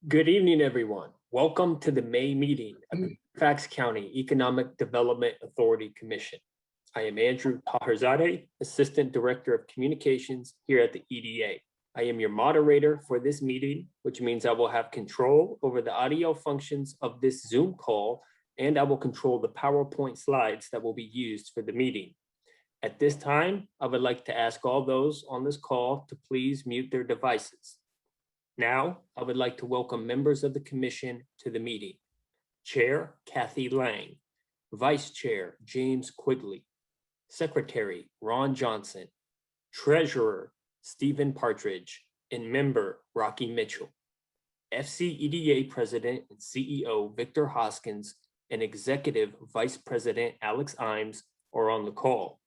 Good evening, everyone. Welcome to the May meeting of the Fairfax County Economic Development Authority Commission. I am Andrew Taherzadeh, Assistant Director of Communications here at the EDA. I am your moderator for this meeting, which means I will have control over the audio functions of this Zoom call, and I will control the PowerPoint slides that will be used for the meeting. At this time, I would like to ask all those on this call to please mute their devices. Now, I would like to welcome members of the commission to the meeting. Chair, Kathy Lang. Vice Chair, James Quigley. Secretary, Ron Johnson. Treasurer, Stephen Partridge. And member, Rocky Mitchell. FCEDA President and CEO, Victor Hoskins, and Executive Vice President, Alex Imes, are on the call,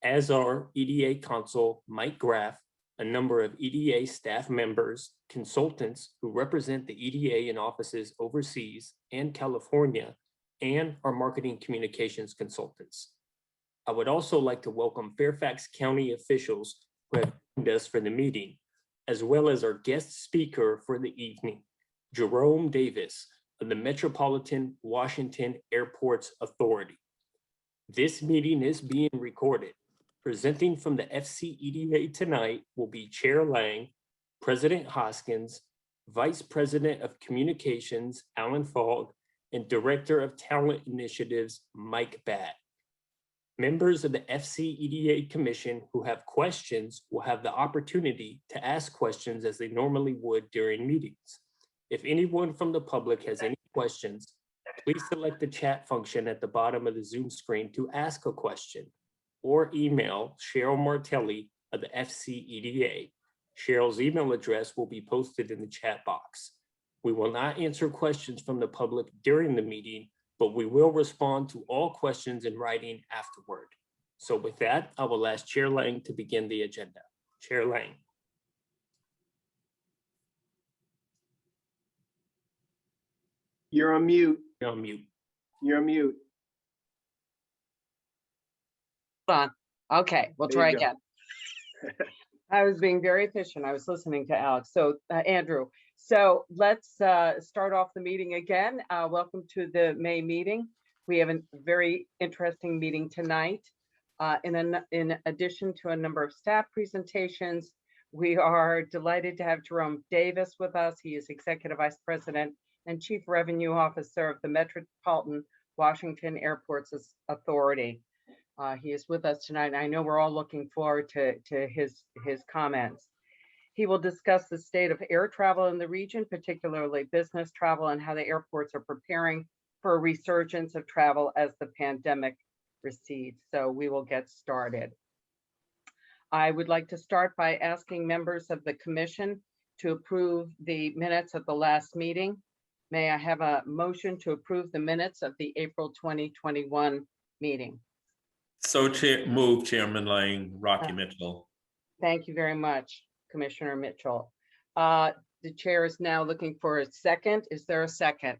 as are EDA Counsel, Mike Graff, a number of EDA staff members, consultants who represent the EDA in offices overseas and California, and our marketing communications consultants. I would also like to welcome Fairfax County officials who have joined us for the meeting, as well as our guest speaker for the evening, Jerome Davis of the Metropolitan Washington Airports Authority. This meeting is being recorded. Presenting from the FCEDA tonight will be Chair Lang, President Hoskins, Vice President of Communications, Alan Fogg, and Director of Talent Initiatives, Mike Batt. Members of the FCEDA Commission who have questions will have the opportunity to ask questions as they normally would during meetings. If anyone from the public has any questions, please select the chat function at the bottom of the Zoom screen to ask a question, or email Cheryl Martelli of the FCEDA. Cheryl's email address will be posted in the chat box. We will not answer questions from the public during the meeting, but we will respond to all questions in writing afterward. So with that, I will ask Chair Lang to begin the agenda. Chair Lang. You're on mute. You're on mute. You're on mute. Hold on. Okay, we'll try again. I was being very efficient. I was listening to Alex. So Andrew, so let's start off the meeting again. Welcome to the May meeting. We have a very interesting meeting tonight. In addition to a number of staff presentations, we are delighted to have Jerome Davis with us. He is Executive Vice President and Chief Revenue Officer of the Metropolitan Washington Airports Authority. He is with us tonight, and I know we're all looking forward to his comments. He will discuss the state of air travel in the region, particularly business travel, and how the airports are preparing for a resurgence of travel as the pandemic recedes. So we will get started. I would like to start by asking members of the commission to approve the minutes of the last meeting. May I have a motion to approve the minutes of the April 2021 meeting? So move, Chairman Lang, Rocky Mitchell. Thank you very much, Commissioner Mitchell. The chair is now looking for a second. Is there a second?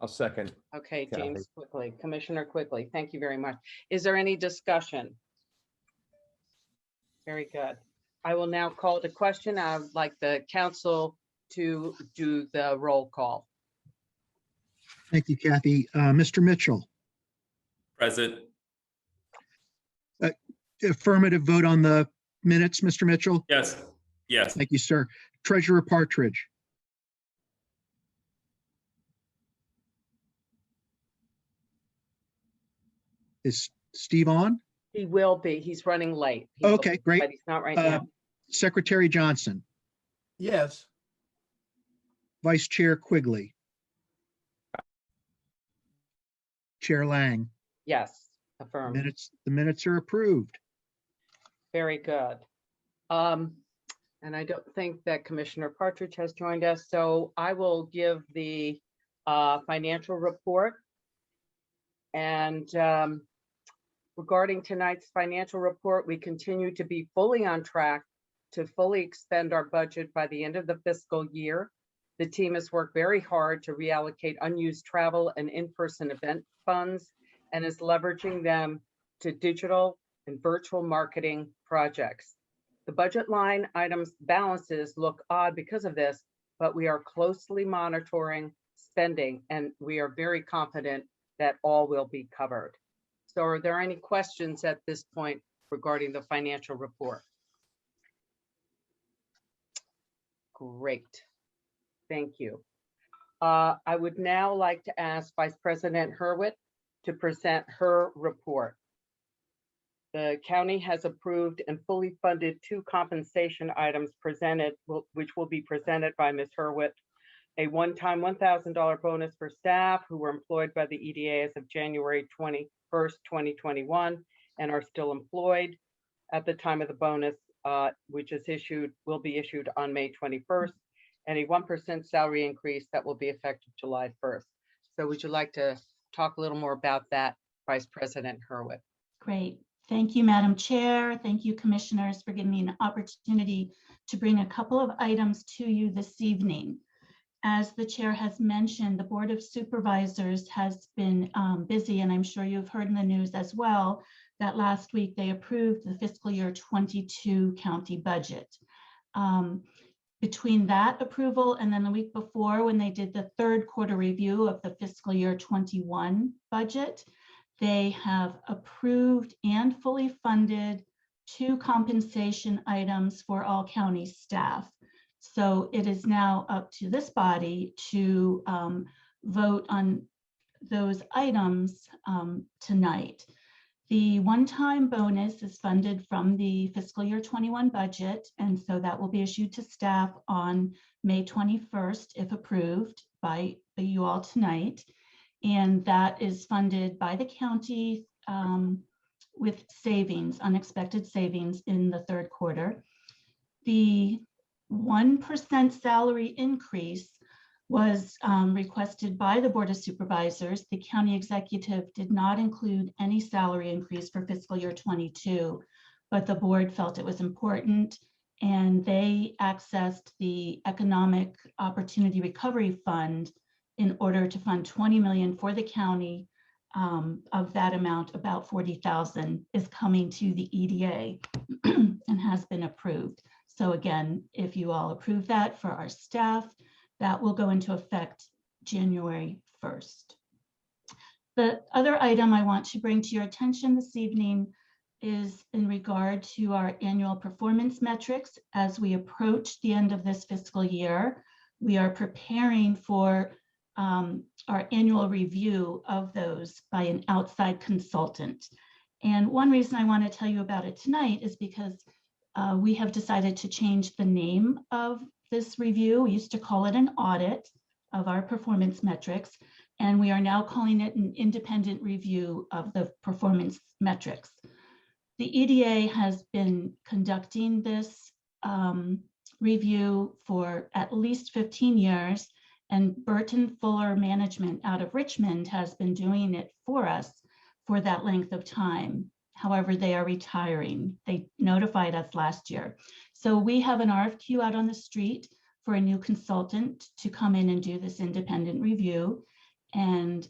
I'll second. Okay, James Quigley, Commissioner Quigley, thank you very much. Is there any discussion? Very good. I will now call the question. I would like the council to do the roll call. Thank you, Kathy. Mr. Mitchell. Present. Affirmative vote on the minutes, Mr. Mitchell? Yes. Yes. Thank you, sir. Treasurer Partridge. Is Steve on? He will be. He's running late. Okay, great. But he's not right now. Secretary Johnson. Yes. Vice Chair Quigley. Chair Lang. Yes, affirmed. The minutes are approved. Very good. And I don't think that Commissioner Partridge has joined us, so I will give the financial report. And regarding tonight's financial report, we continue to be fully on track to fully expend our budget by the end of the fiscal year. The team has worked very hard to reallocate unused travel and in-person event funds and is leveraging them to digital and virtual marketing projects. The budget line items balances look odd because of this, but we are closely monitoring spending, and we are very confident that all will be covered. So are there any questions at this point regarding the financial report? Great. Thank you. I would now like to ask Vice President Hurwitz to present her report. The county has approved and fully funded 2 compensation items which will be presented by Ms. Hurwitz. A one-time $1,000 bonus for staff who were employed by the EDA as of January 21st, 2021, and are still employed at the time of the bonus, which will be issued on May 21st, and a 1% salary increase that will be effective July 1st. So would you like to talk a little more about that, Vice President Hurwitz? Great. Thank you, Madam Chair. Thank you, Commissioners, for giving me an opportunity to bring a couple of items to you this evening. As the Chair has mentioned, the Board of Supervisors has been busy, and I'm sure you've heard in the news as well, that last week they approved the fiscal year 22 county budget. Between that approval and then the week before, when they did the third quarter review of the fiscal year 21 budget, they have approved and fully funded 2 compensation items for all county staff. So it is now up to this body to vote on those items tonight. The one-time bonus is funded from the fiscal year 21 budget, and so that will be issued to staff on May 21st, if approved by you all tonight. And that is funded by the county with savings, unexpected savings in the third quarter. The 1% salary increase was requested by the Board of Supervisors. The county executive did not include any salary increase for fiscal year 22, but the board felt it was important, and they accessed the Economic Opportunity Recovery Fund in order to fund $20 million for the county. Of that amount, about $40,000 is coming to the EDA and has been approved. So again, if you all approve that for our staff, that will go into effect January 1st. The other item I want to bring to your attention this evening is in regard to our annual performance metrics. As we approach the end of this fiscal year, we are preparing for our annual review of those by an outside consultant. And one reason I want to tell you about it tonight is because we have decided to change the name of this review. We used to call it an audit of our performance metrics, and we are now calling it an independent review of the performance metrics. The EDA has been conducting this review for at least 15 years, and Burton Fuller Management out of Richmond has been doing it for us for that length of time. However, they are retiring. They notified us last year. So we have an RFQ out on the street for a new consultant to come in and do this independent review. And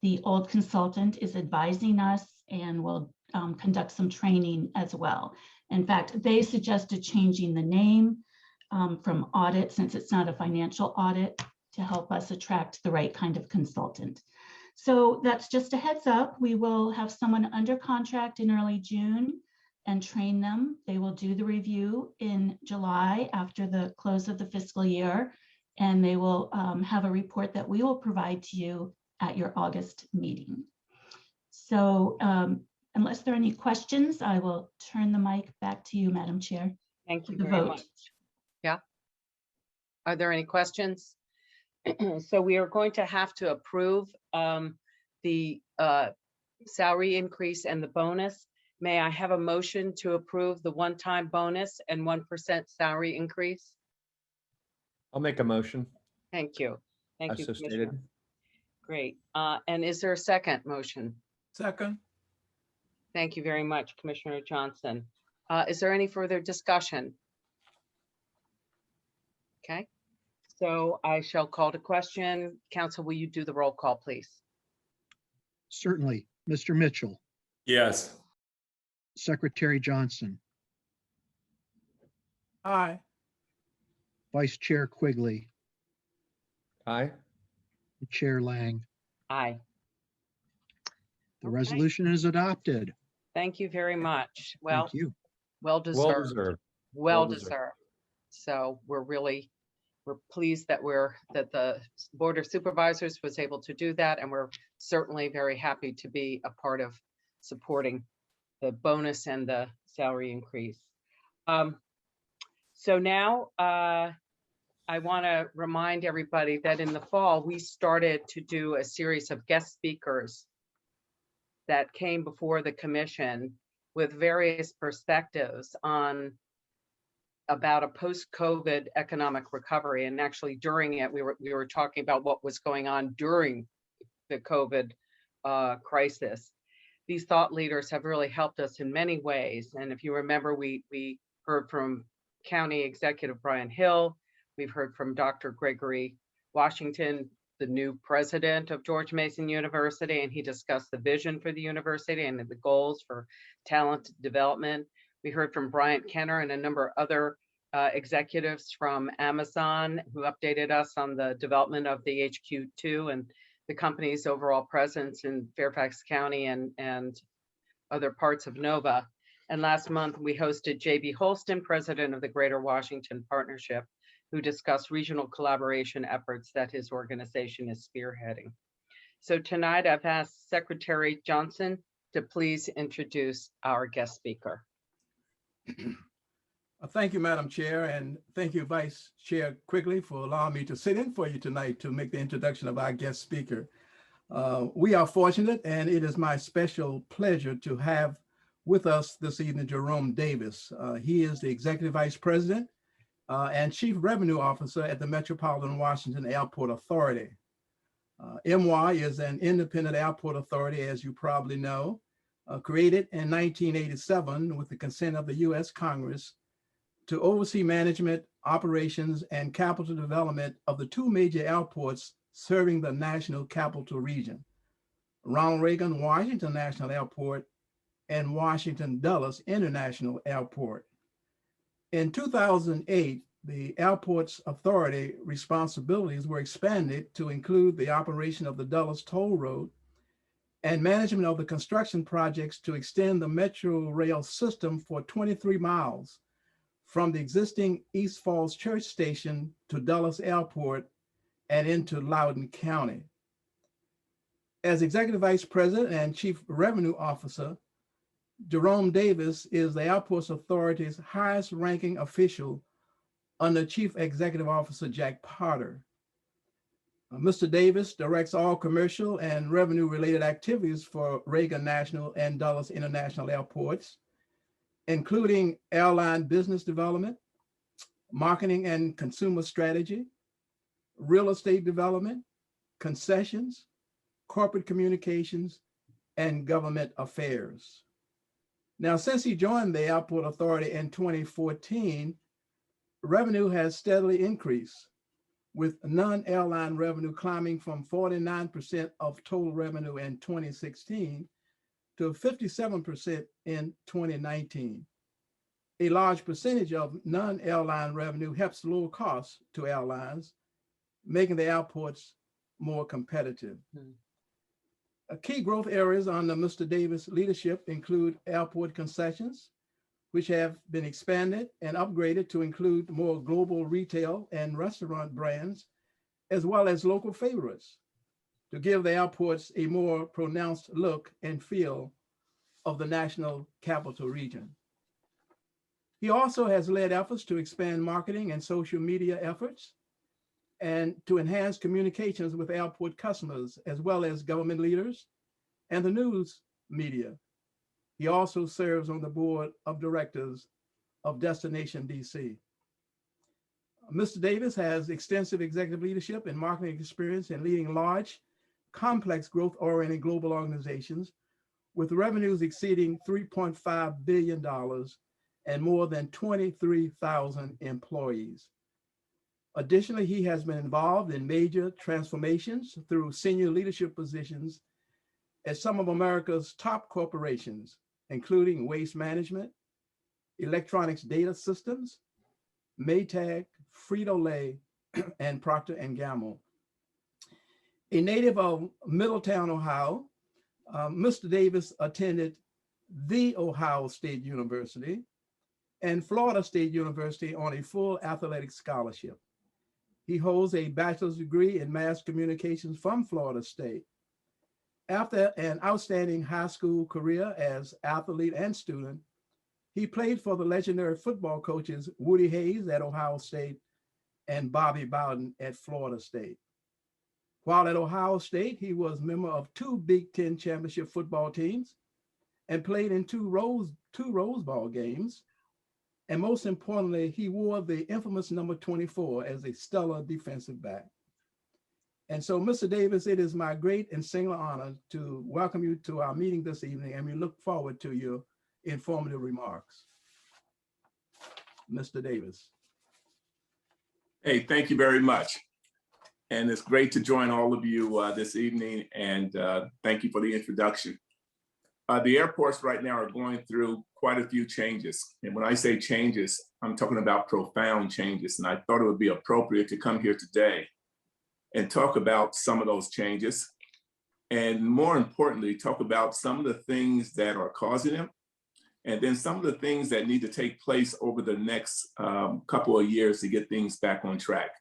the old consultant is advising us and will conduct some training as well. In fact, they suggested changing the name from audit, since it's not a financial audit, to help us attract the right kind of consultant. So that's just a heads up. We will have someone under contract in early June and train them. They will do the review in July after the close of the fiscal year, and they will have a report that we will provide to you at your August meeting. So unless there are any questions, I will turn the mic back to you, Madam Chair. Thank you The very vote. much. Yeah. Are there any questions? So we are going to have to approve the salary increase and the bonus. May I have a motion to approve the one-time bonus and 1% salary increase? I'll make a motion. Thank you. Thank As you, so Commissioner. stated. Great. And is there a second motion? Second. Thank you very much, Commissioner Johnson. Is there any further discussion? Okay, so I shall call to question. Council, will you do the roll call, please? Certainly. Mr. Mitchell, Yes. Secretary Johnson, Aye. Vice Chair Quigley, Aye. Chair Lang. Aye. The Okay. resolution is adopted. Thank you very much. Well, Thank you. well Well deserved. deserved. Well Well deserved. deserved. So we're pleased that that the Board of Supervisors was able to do that, and we're certainly very happy to be a part of supporting the bonus and the salary increase. So now I want to remind everybody that in the fall, we started to do a series of guest speakers that came before the commission with various perspectives on about a post-COVID economic recovery. And actually during it, we were talking about what was going on during the COVID crisis. These thought leaders have really helped us in many ways. And if you remember, we heard from County Executive Brian Hill. We've heard from Dr. Gregory Washington, the new president of George Mason University, and he discussed the vision for the university and the goals for talent development. We heard from Bryant Kenner and a number of other executives from Amazon who updated us on the development of the HQ2 and the company's overall presence in Fairfax County and other parts of Nova. And last month, we hosted J.B. Holston, president of the Greater Washington Partnership, who discussed regional collaboration efforts that his organization is spearheading. So tonight, I've asked Secretary Johnson to please introduce our guest speaker. Thank you, Madam Chair, and thank you, Vice Chair Quigley, for allowing me to sit in for you tonight to make the introduction of our guest speaker. We are fortunate, and it is my special pleasure to have with us this evening Jerome Davis. He is the Executive Vice President and Chief Revenue Officer at the Metropolitan Washington Airport Authority. MY is an independent airport authority, as you probably know, created in 1987 with the consent of the U.S. Congress to oversee management, operations, and capital development of the two major airports serving the National Capital Region, Ronald Reagan Washington National Airport and Washington Dulles International Airport. In 2008, the airport's authority responsibilities were expanded to include the operation of the Dulles Toll Road and management of the construction projects to extend the Metro Rail system for 23 miles from the existing East Falls Church Station to Dulles Airport and into Loudoun County. As Executive Vice President and Chief Revenue Officer, Jerome Davis is the Airports Authority's highest ranking official under Chief Executive Officer Jack Potter. Mr. Davis directs all commercial and revenue related activities for Reagan National and Dulles International Airports, including airline business development, marketing and consumer strategy, real estate development, concessions, corporate communications, and government affairs. Now, since he joined the Airport Authority in 2014, revenue has steadily increased, with non-airline revenue climbing from 49% of total revenue in 2016 to 57% in 2019. A large percentage of non-airline revenue helps lower costs to airlines, making the airports more competitive. Key growth areas under Mr. Davis' leadership include airport concessions, which have been expanded and upgraded to include more global retail and restaurant brands, as well as local favorites, to give the airports a more pronounced look and feel of the National Capital Region. He also has led efforts to expand marketing and social media efforts and to enhance communications with airport customers, as well as government leaders and the news media. He also serves on the board of directors of Destination DC. Mr. Davis has extensive executive leadership and marketing experience in leading large, complex, growth-oriented global organizations with revenues exceeding $3.5 billion and more than 23,000 employees. Additionally, he has been involved in major transformations through senior leadership positions at some of America's top corporations, including Waste Management, Electronics Data Systems, Maytag, Frito-Lay, and Procter & Gamble. A native of Middletown, Ohio, Mr. Davis attended The Ohio State University and Florida State University on a full athletic scholarship. He holds a bachelor's degree in mass communications from Florida State. After an outstanding high school career as athlete and student, he played for the legendary football coaches Woody Hayes at Ohio State and Bobby Bowden at Florida State. While at Ohio State, he was member of 2 Big Ten championship football teams and played in two Rose Bowl games. And most importantly, he wore the infamous number 24 as a stellar defensive back. And so, Mr. Davis, it is my great and singular honor to welcome you to our meeting this evening, and we look forward to your informative remarks. Mr. Davis. Hey, thank you very much. And it's great to join all of you this evening, and thank you for the introduction. The airports right now are going through quite a few changes. And when I say changes, I'm talking about profound changes. And I thought it would be appropriate to come here today and talk about some of those changes. And more importantly, talk about some of the things that are causing them, and then some of the things that need to take place over the next couple of years to get things back on track.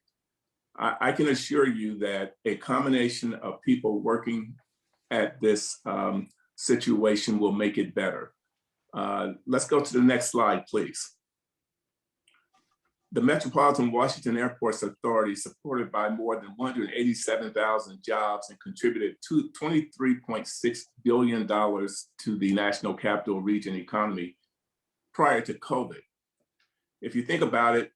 I can assure you that a combination of people working at this situation will make it better. Let's go to the next slide, please. The Metropolitan Washington Airports Authority, supported by more than 187,000 jobs and contributed to $23.6 billion to the National Capital Region economy prior to COVID. If you think about it,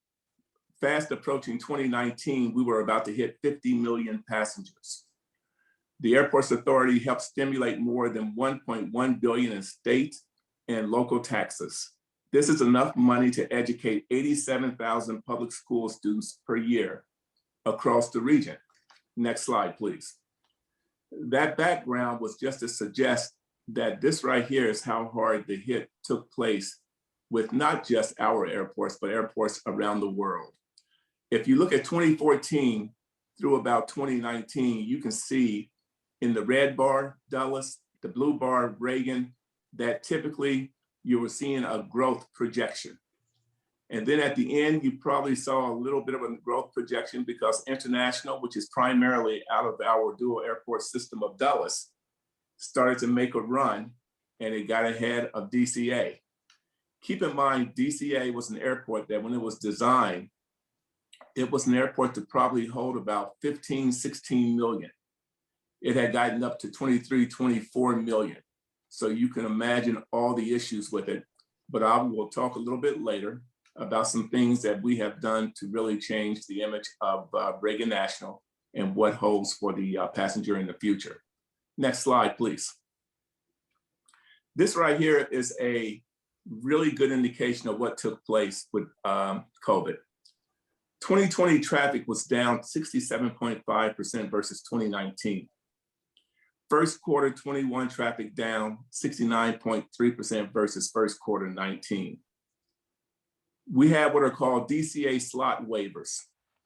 fast approaching 2019, we were about to hit 50 million passengers. The Airports Authority helped stimulate more than 1.1 billion in state and local taxes. This is enough money to educate 87,000 public school students per year across the region. Next slide, please. That background was just to suggest that this right here is how hard the hit took place with not just our airports, but airports around the world. If you look at 2014 through about 2019, you can see in the red bar, Dulles, the blue bar, Reagan, that typically you were seeing a growth projection. And then at the end, you probably saw a little bit of a growth projection because International, which is primarily out of our dual airport system of Dulles, started to make a run and it got ahead of DCA. Keep in mind, DCA was an airport that when it was designed, it was an airport to probably hold about 15, 16 million. It had gotten up to 23, 24 million. So you can imagine all the issues with it. But I will talk a little bit later about some things that we have done to really change the image of Reagan National and what holds for the passenger in the future. Next slide, please. This right here is a really good indication of what took place with COVID. 2020 traffic was down 67.5% versus 2019. First quarter 21 traffic down 69.3% versus first quarter 19. We have what are called DCA slot waivers.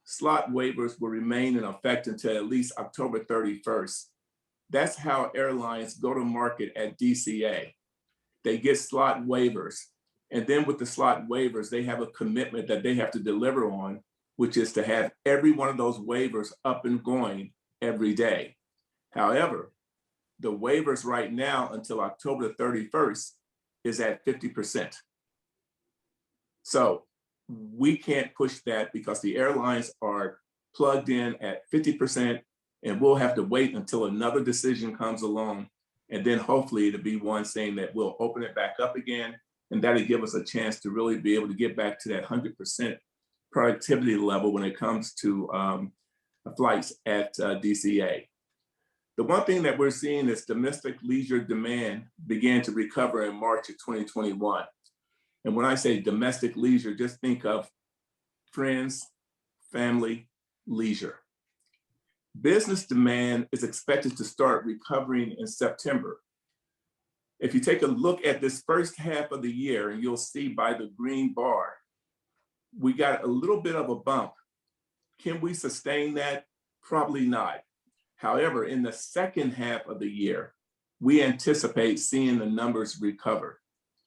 Slot waivers will remain in effect until at least October 31st. That's how airlines go to market at DCA. They get slot waivers. And then with the slot waivers, they have a commitment that they have to deliver on, which is to have every one of those waivers up and going every day. However, the waivers right now until October 31st is at 50%. So we can't push that because the airlines are plugged in at 50%, and we'll have to wait until another decision comes along. And then hopefully it'll be one saying that we'll open it back up again, and that'll give us a chance to really be able to get back to that 100% productivity level when it comes to flights at DCA. The one thing that we're seeing is domestic leisure demand began to recover in March of 2021. And when I say domestic leisure, just think of friends, family, leisure. Business demand is expected to start recovering in September. If you take a look at this first half of the year, and you'll see by the green bar, we got a little bit of a bump Can we sustain that? Probably not. However, in the second half of the year, we anticipate seeing the numbers recover.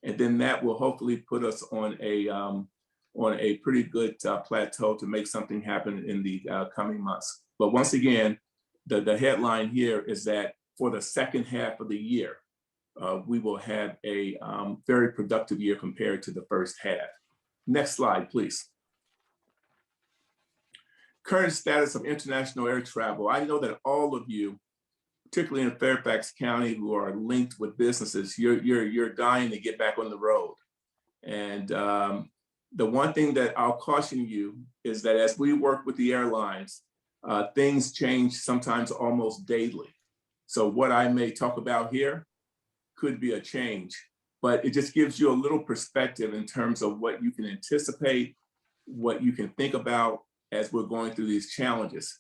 And then that will hopefully put us on a pretty good plateau to make something happen in the coming months. But once again, the headline here is that for the second half of the year, we will have a very productive year compared to the first half. Next slide, please. Current status of international air travel. I know that all of you, particularly in Fairfax County, who are linked with businesses, you're dying to get back on the road. And the one thing that I'll caution you is that as we work with the airlines, things change sometimes almost daily. So what I may talk about here could be a change, but it just gives you a little perspective in terms of what you can anticipate, what you can think about as we're going through these challenges.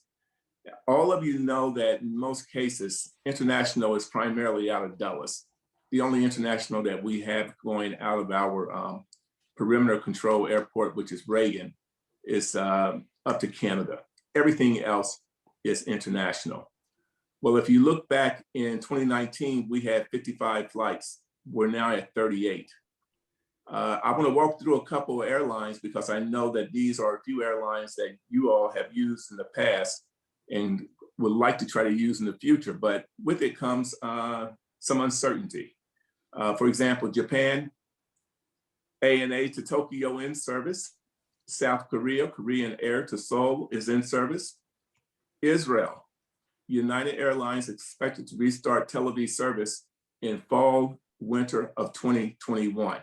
All of you know that in most cases, international is primarily out of Dulles. The only international that we have going out of our perimeter control airport, which is Reagan, is up to Canada. Everything else is international. Well, if you look back in 2019, we had 55 flights. We're now at 38. I want to walk through a couple of airlines because I know that these are a few airlines that you all have used in the past and would like to try to use in the future, but with it comes some uncertainty. For example, Japan, ANA to Tokyo in service. South Korea, Korean Air to Seoul is in service. Israel, United Airlines expected to restart Tel Aviv service in fall, winter of 2021.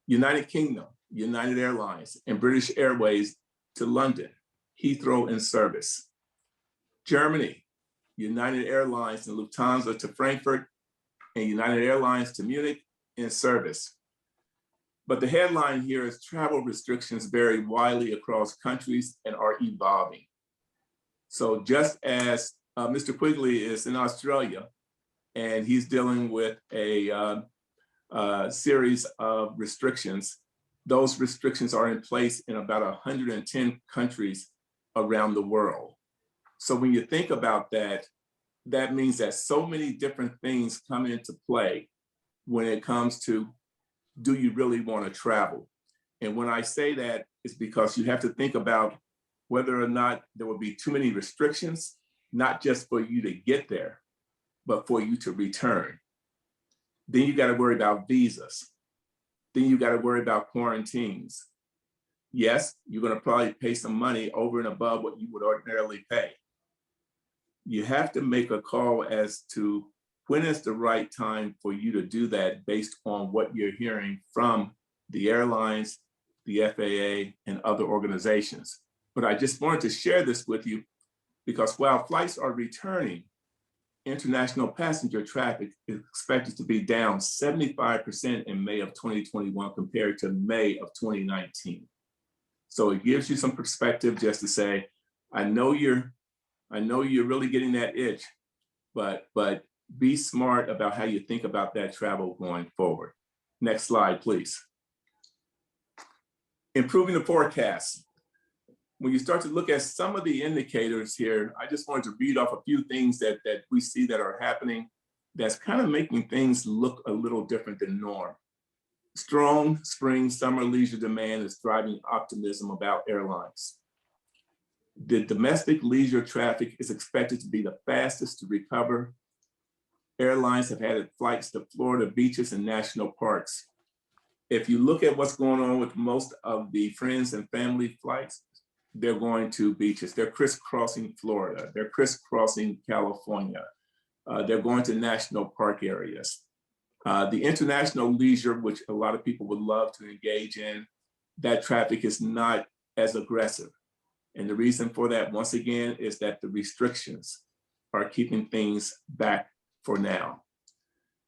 United Kingdom, United Airlines and British Airways to London, Heathrow in service. Germany, United Airlines and Lufthansa to Frankfurt and United Airlines to Munich in service. But the headline here is travel restrictions vary widely across countries and are evolving. So just as Mr. Quigley is in Australia and he's dealing with a series of restrictions, those restrictions are in place in about 110 countries around the world. So when you think about that, that means that so many different things come into play when it comes to, do you really want to travel? And when I say that, it's because you have to think about whether or not there will be too many restrictions, not just for you to get there, but for you to return. Then you got to worry about visas. Then you got to worry about quarantines. Yes, you're going to probably pay some money over and above what you would ordinarily pay. You have to make a call as to when is the right time for you to do that based on what you're hearing from the airlines, the FAA, and other organizations. But I just wanted to share this with you because while flights are returning, international passenger traffic is expected to be down 75% in May of 2021 compared to May of 2019. So it gives you some perspective just to say, I know you're really getting that itch, but be smart about how you think about that travel going forward. Next slide, please. Improving the forecast. When you start to look at some of the indicators here, I just wanted to read off a few things that we see that are happening that's kind of making things look a little different than norm. Strong spring, summer leisure demand is driving optimism about airlines. The domestic leisure traffic is expected to be the fastest to recover. Airlines have added flights to Florida beaches and national parks. If you look at what's going on with most of the friends and family flights, they're going to beaches. They're crisscrossing Florida. They're crisscrossing California. They're going to national park areas. The international leisure, which a lot of people would love to engage in, that traffic is not as aggressive. And the reason for that, once again, is that the restrictions are keeping things back for now.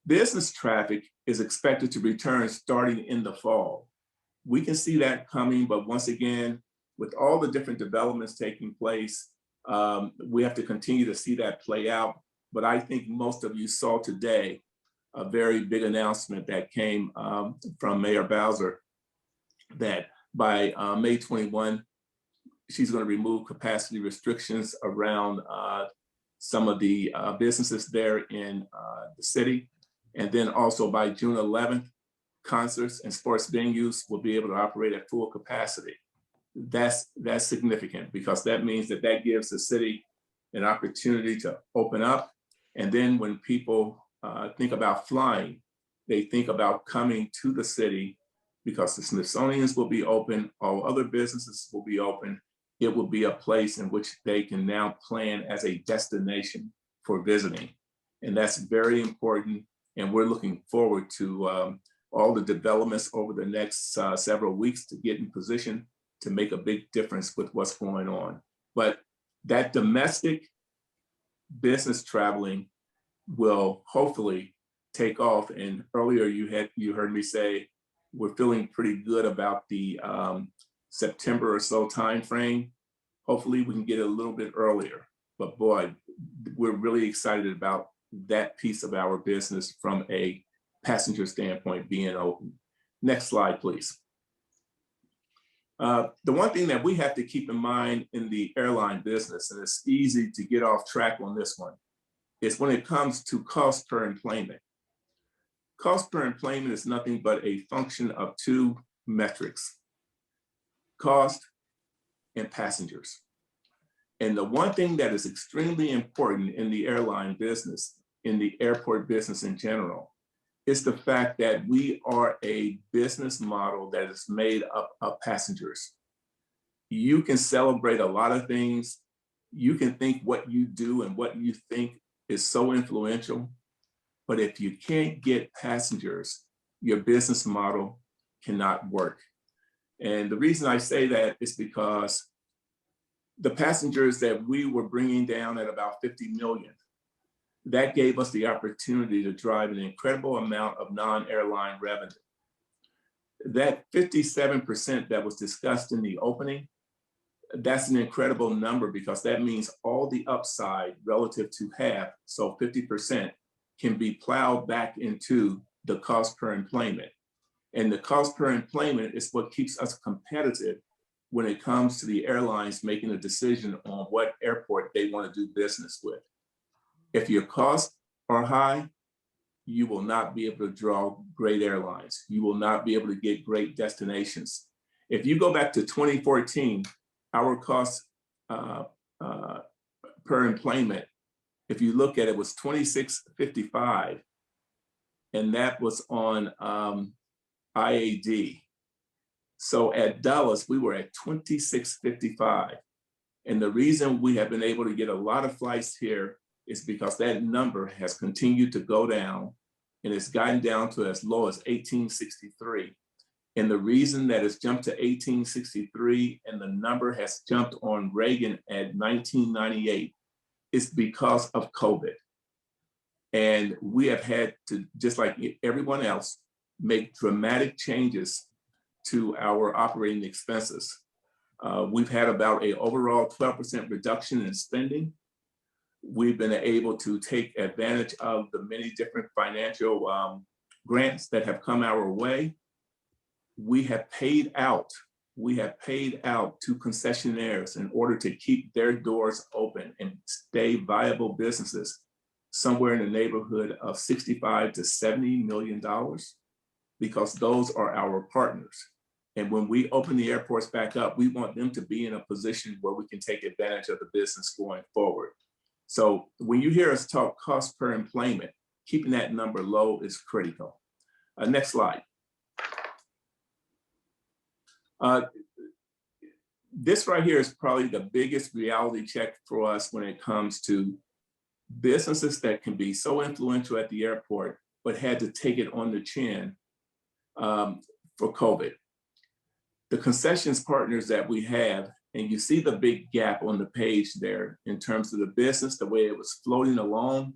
Business traffic is expected to return starting in the fall. We can see that coming, but once again, with all the different developments taking place, we have to continue to see that play out. But I think most of you saw today a very big announcement that came from Mayor Bowser that by May 21, she's going to remove capacity restrictions around some of the businesses there in the city. And then also by June 11th, concerts and sports venues will be able to operate at full capacity. That's significant because that means that gives the city an opportunity to open up. And then when people think about flying, they think about coming to the city because the Smithsonian's will be open, all other businesses will be open. It will be a place in which they can now plan as a destination for visiting. And that's very important. And we're looking forward to all the developments over the next several weeks to get in position to make a big difference with what's going on. But that domestic business traveling will hopefully take off. And earlier you heard me say, we're feeling pretty good about the September or so timeframe. Hopefully we can get it a little bit earlier. But boy, we're really excited about that piece of our business from a passenger standpoint being open. Next slide, please. The one thing that we have to keep in mind in the airline business, and it's easy to get off track on this one, is when it comes to cost per enplanement. Cost per enplanement is nothing but a function of two metrics: cost and passengers. And the one thing that is extremely important in the airline business, in the airport business in general, is the fact that we are a business model that is made up of passengers. You can celebrate a lot of things. You can think what you do and what you think is so influential. But if you can't get passengers, your business model cannot work. And the reason I say that is because the passengers that we were bringing down at about 50 million, that gave us the opportunity to drive an incredible amount of non-airline revenue. That 57% that was discussed in the opening, that's an incredible number because that means all the upside relative to half, so 50%, can be plowed back into the cost per enplanement. And the cost per enplanement is what keeps us competitive when it comes to the airlines making a decision on what airport they want to do business with. If your costs are high, you will not be able to draw great airlines. You will not be able to get great destinations. If you go back to 2014, our cost per enplanement, if you look at it, was $26.55, and that was on IAD. So at Dulles, we were at $26.55. And the reason we have been able to get a lot of flights here is because that number has continued to go down, and it's gotten down to as low as $18.63. And the reason that it's jumped to $18.63 and the number has jumped on Reagan at $19.98 is because of COVID. And we have had to, just like everyone else, make dramatic changes to our operating expenses. We've had about an overall 12% reduction in spending. We've been able to take advantage of the many different financial grants that have come our way. We have paid out to concessionaires in order to keep their doors open and stay viable businesses somewhere in the neighborhood of $65 to $70 million, because those are our partners. And when we open the airports back up, we want them to be in a position where we can take advantage of the business going forward. So when you hear us talk cost per enplanement, keeping that number low is critical. Next slide. This right here is probably the biggest reality check for us when it comes to businesses that can be so influential at the airport, but had to take it on the chin for COVID. The concessions partners that we have, and you see the big gap on the page there in terms of the business, the way it was floating along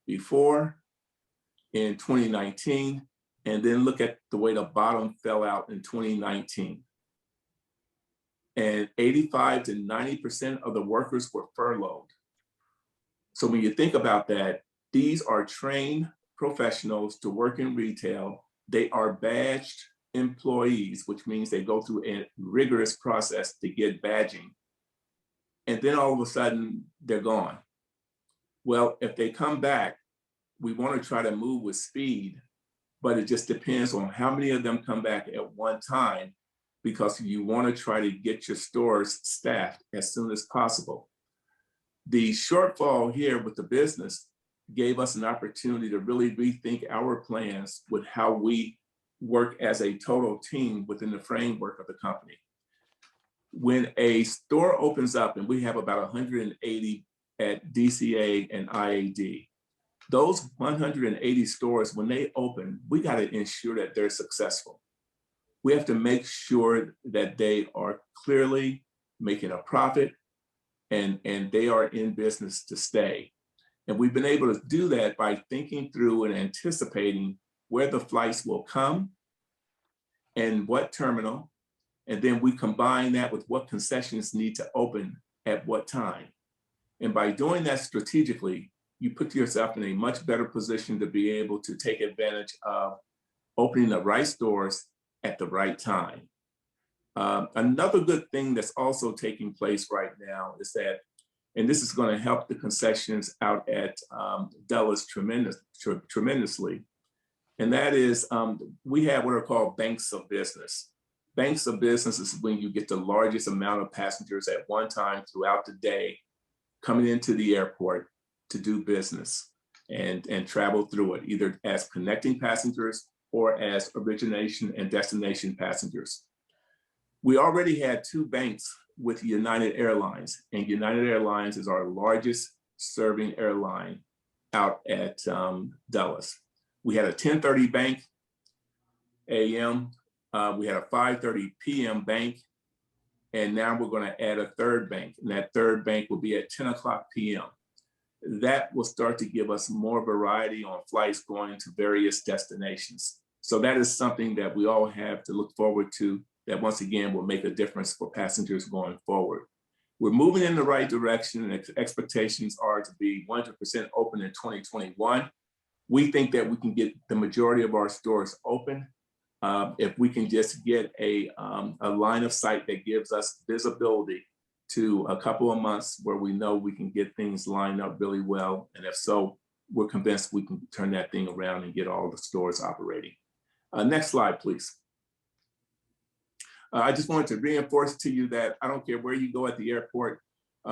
before in 2019, and then look at the way the bottom fell out in 2019. And 85 to 90% of the workers were furloughed. So when you think about that, these are trained professionals to work in retail. They are badged employees, which means they go through a rigorous process to get badging. and then all of a sudden they're gone. Well, if they come back, we want to try to move with speed, but it just depends on how many of them come back at one time, because you want to try to get your stores staffed as soon as possible. The shortfall here with the business gave us an opportunity to really rethink our plans with how we work as a total team within the framework of the company. When a store opens up, and we have about 180 at DCA and IAD, those 180 stores, when they open, we got to ensure that they're successful. We have to make sure that they are clearly making a profit and they are in business to stay. And we've been able to do that by thinking through and anticipating where the flights will come and what terminal. And then we combine that with what concessions need to open at what time. And by doing that strategically, you put yourself in a much better position to be able to take advantage of opening the right stores at the right time. Another good thing that's also taking place right now is that, and this is going to help the concessions out at Dulles tremendously, and that is we have what are called banks of business. Banks of business is when you get the largest amount of passengers at one time throughout the day coming into the airport to do business and travel through it, either as connecting passengers or as origination and destination passengers. We already had 2 banks with United Airlines, and United Airlines is our largest serving airline out at Dulles. We had a 10:30 bank a.m., we had a 5:30 p.m. bank, and now we're going to add a 3rd bank, and that 3rd bank will be at 10 o'clock p.m. That will start to give us more variety on flights going to various destinations. So that is something that we all have to look forward to, that once again will make a difference for passengers going forward. We're moving in the right direction, and expectations are to be 100% open in 2021. We think that we can get the majority of our stores open if we can just get a line of sight that gives us visibility to a couple of months where we know we can get things lined up really well. And if so, we're convinced we can turn that thing around and get all the stores operating. Next slide, please. I just wanted to reinforce to you that I don't care where you go at the airport,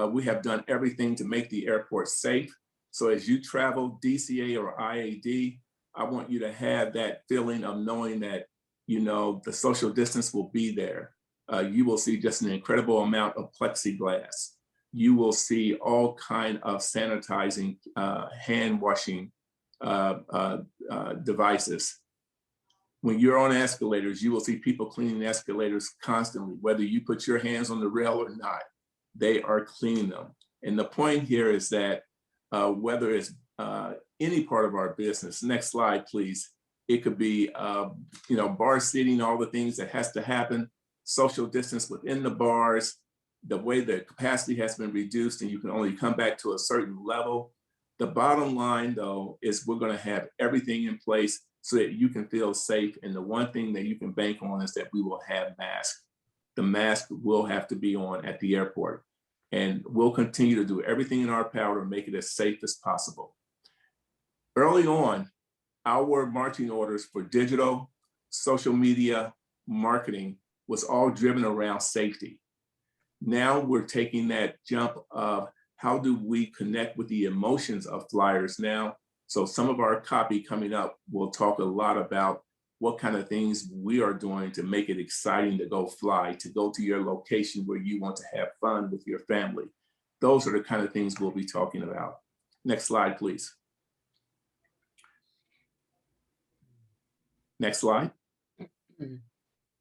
we have done everything to make the airport safe. So as you travel DCA or IAD, I want you to have that feeling of knowing that, you know, the social distance will be there. You will see just an incredible amount of plexiglass. You will see all kind of sanitizing, hand washing devices. When you're on escalators, you will see people cleaning escalators constantly, whether you put your hands on the rail or not, they are cleaning them. And the point here is that whether it's any part of our business, next slide, please. It could be, you know, bar seating, all the things that has to happen, social distance within the bars, the way the capacity has been reduced and you can only come back to a certain level. The bottom line though, is we're gonna have everything in place so that you can feel safe. And the one thing that you can bank on is that we will have masks. The mask will have to be on at the airport. And we'll continue to do everything in our power to make it as safe as possible. Early on, our marching orders for digital, social media, marketing was all driven around safety. Now we're taking that jump of how do we connect with the emotions of flyers now. So some of our copy coming up will talk a lot about what kind of things we are doing to make it exciting to go fly, to go to your location where you want to have fun with your family. Those are the kind of things we'll be talking about. Next slide, please. Next slide.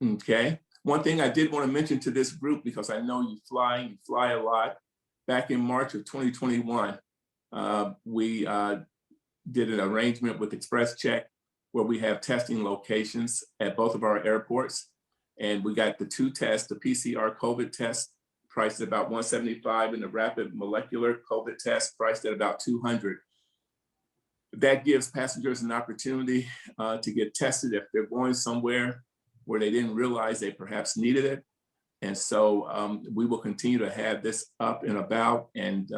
Okay. One thing I did want to mention to this group, because I know you fly a lot. Back in March of 2021, we did an arrangement with ExpressCheck where we have testing locations at both of our airports. And we got the 2 tests, the PCR COVID test priced at about $175 and the rapid molecular COVID test priced at about $200. That gives passengers an opportunity to get tested if they're going somewhere where they didn't realize they perhaps needed it. And so we will continue to have this up and about, and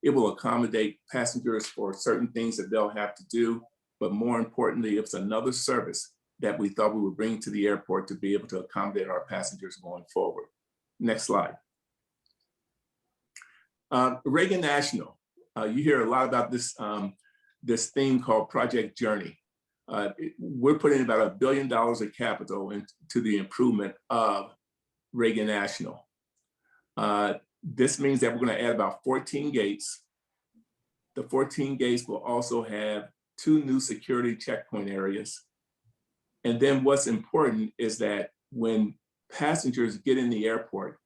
it will accommodate passengers for certain things that they'll have to do. But more importantly, it's another service that we thought we would bring to the airport to be able to accommodate our passengers going forward. Next slide. Reagan National, you hear a lot about this, this theme called Project Journey. We're putting about $1 billion of capital into the improvement of Reagan National. This means that we're going to add about 14 gates. The 14 gates will also have 2 new security checkpoint areas. And then what's important is that when passengers get in the airport,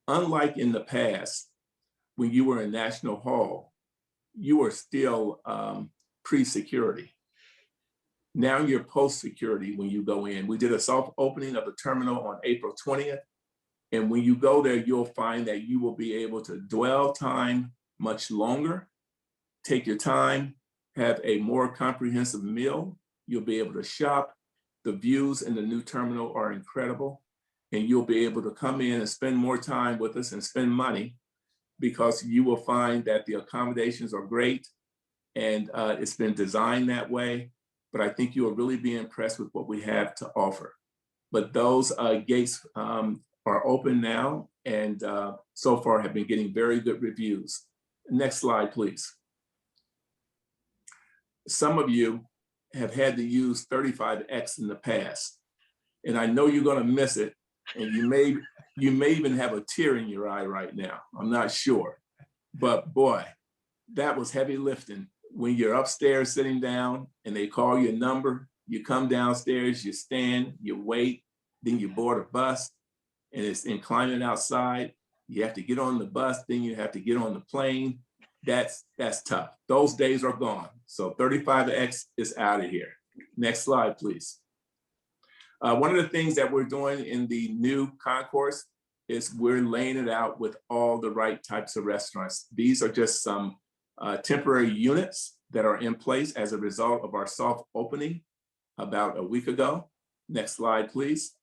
unlike in the past, when you were in National Hall, you were still pre-security. Now you're post-security when you go in. We did a soft opening of the terminal on April 20th. And when you go there, you'll find that you will be able to dwell time much longer, take your time, have a more comprehensive meal. You'll be able to shop. The views in the new terminal are incredible. And you'll be able to come in and spend more time with us and spend money, because you will find that the accommodations are great and it's been designed that way. But I think you will really be impressed with what we have to offer. But those gates are open now, and so far have been getting very good reviews. Next slide, please. Some of you have had to use 35X in the past, and I know you're going to miss it, and you may even have a tear in your eye right now. I'm not sure, but boy, that was heavy lifting. When you're upstairs sitting down and they call your number, you come downstairs, you stand, you wait, then you board a bus, and it's inclining outside. You have to get on the bus, then you have to get on the plane. That's tough. Those days are gone. So 35X is out of here. Next slide, please. One of the things that we're doing in the new concourse is we're laying it out with all the right types of restaurants. These are just some temporary units that are in place as a result of our soft opening about a week ago. Next slide, please.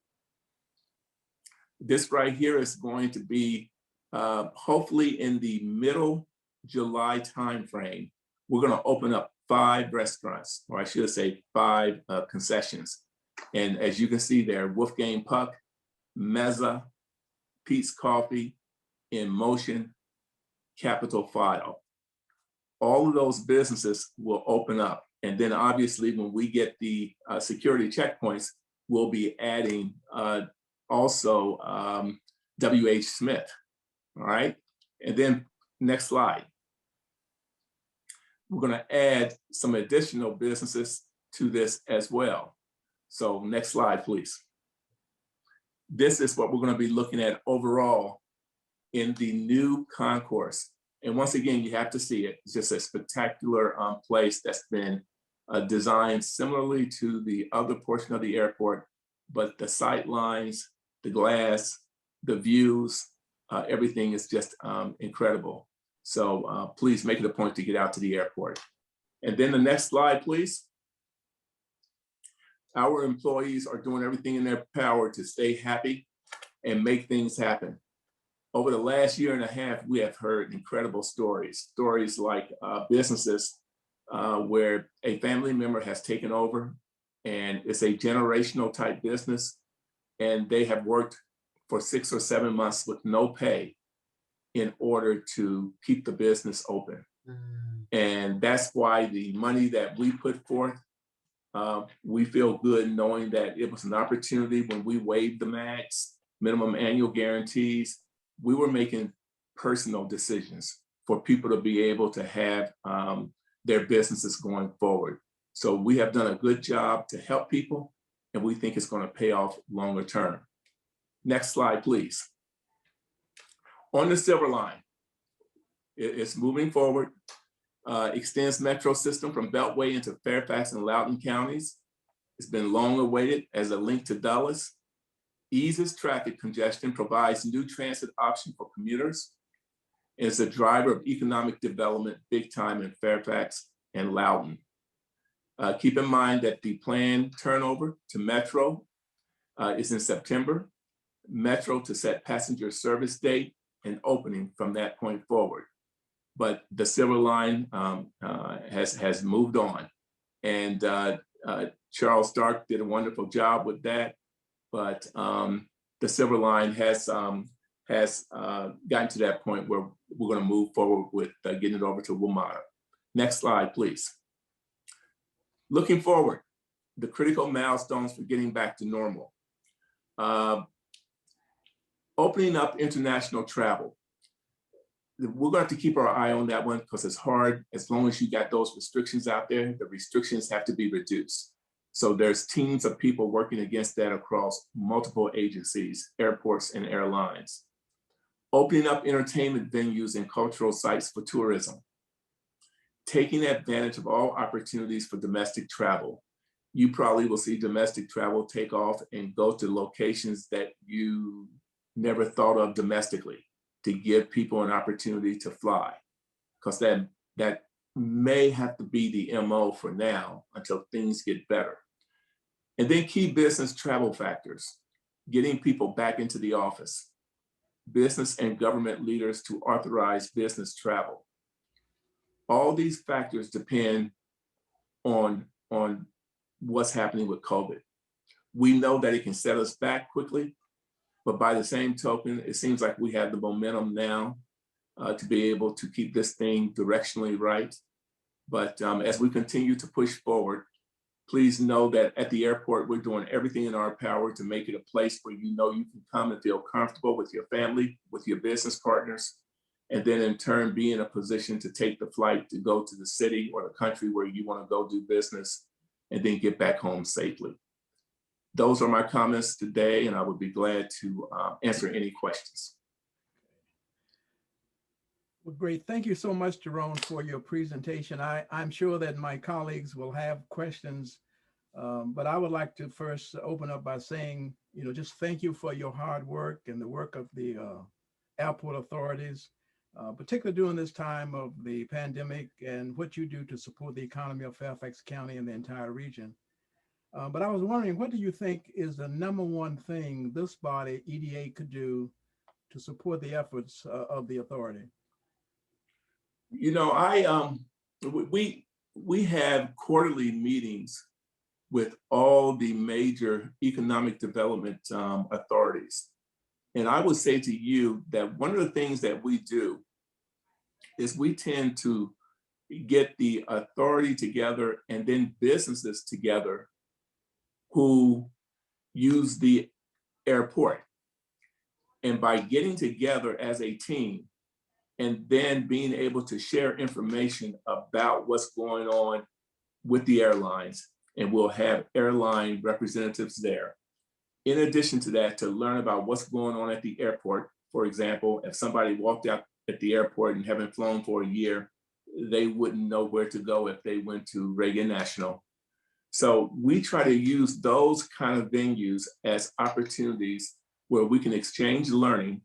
This right here is going to be hopefully in the middle July timeframe. We're going to open up 5 restaurants, or I should say 5 concessions. And as you can see there, Wolfgang Puck, Mezza, Pete's Coffee, In Motion, Capital File. All of those businesses will open up. And then obviously when we get the security checkpoints, we'll be adding also W.H. Smith, all right? And then next slide. We're gonna add some additional businesses to this as well. So next slide, please. This is what we're gonna be looking at overall in the new concourse. And once again, you have to see it. It's just a spectacular place that's been designed similarly to the other portion of the airport, but the sight lines, the glass, the views, everything is just incredible. So please make it a point to get out to the airport. And then the next slide, please. Our employees are doing everything in their power to stay happy and make things happen. Over the last year and a half, we have heard incredible stories like businesses where a family member has taken over and it's a generational type business, and they have worked for 6 or 7 months with no pay in order to keep the business open. And that's why the money that we put forth, we feel good knowing that it was an opportunity when we waived the max, minimum annual guarantees. We were making personal decisions for people to be able to have their businesses going forward. So we have done a good job to help people, and we think it's going to pay off longer term. Next slide, please. On the Silver Line, it's moving forward, extends metro system from Beltway into Fairfax and Loudoun counties. It's been long awaited as a link to Dulles, eases traffic congestion, provides new transit option for commuters, and is a driver of economic development big time in Fairfax and Loudoun. Keep in mind that the planned turnover to Metro is in September. Metro to set passenger service date and opening from that point forward. But the Silver Line has moved on. And Charles Stark did a wonderful job with that. But the Silver Line has gotten to that point where we're going to move forward with getting it over to WMATA. Next slide, please. Looking forward, the critical milestones for getting back to normal. Opening up international travel. We're going to have to keep our eye on that one because it's hard. As long as you got those restrictions out there, the restrictions have to be reduced. So there's teams of people working against that across multiple agencies, airports, and airlines. Opening up entertainment venues and cultural sites for tourism. Taking advantage of all opportunities for domestic travel. You probably will see domestic travel take off and go to locations that you never thought of domestically, to give people an opportunity to fly, because that may have to be the MO for now until things get better. And then key business travel factors, getting people back into the office, business and government leaders to authorize business travel. All these factors depend on what's happening with COVID. We know that it can set us back quickly, but by the same token, it seems like we have the momentum now to be able to keep this thing directionally right. But as we continue to push forward, please know that at the airport, we're doing everything in our power to make it a place where you know you can come and feel comfortable with your family, with your business partners, and then in turn be in a position to take the flight to go to the city or the country where you want to go do business and then get back home safely. Those are my comments today, and I would be glad to answer any questions. Well, great. Thank you so much, Jerome, for your presentation. I'm sure that my colleagues will have questions, but I would like to first open up by saying, just thank you for your hard work and the work of the airport authorities, particularly during this time of the pandemic and what you do to support the economy of Fairfax County and the entire region. But I was wondering, what do you think is the #1 thing this body, EDA, could do to support the efforts of the authority? We have quarterly meetings with all the major economic development authorities. And I would say to you that one of the things that we do is we tend to get the authority together and then businesses together who use the airport. And by getting together as a team and then being able to share information about what's going on with the airlines, and we'll have airline representatives there. In addition to that, to learn about what's going on at the airport. For example, if somebody walked out at the airport and haven't flown for a year, they wouldn't know where to go if they went to Reagan National. So we try to use those kind of venues as opportunities where we can exchange learning,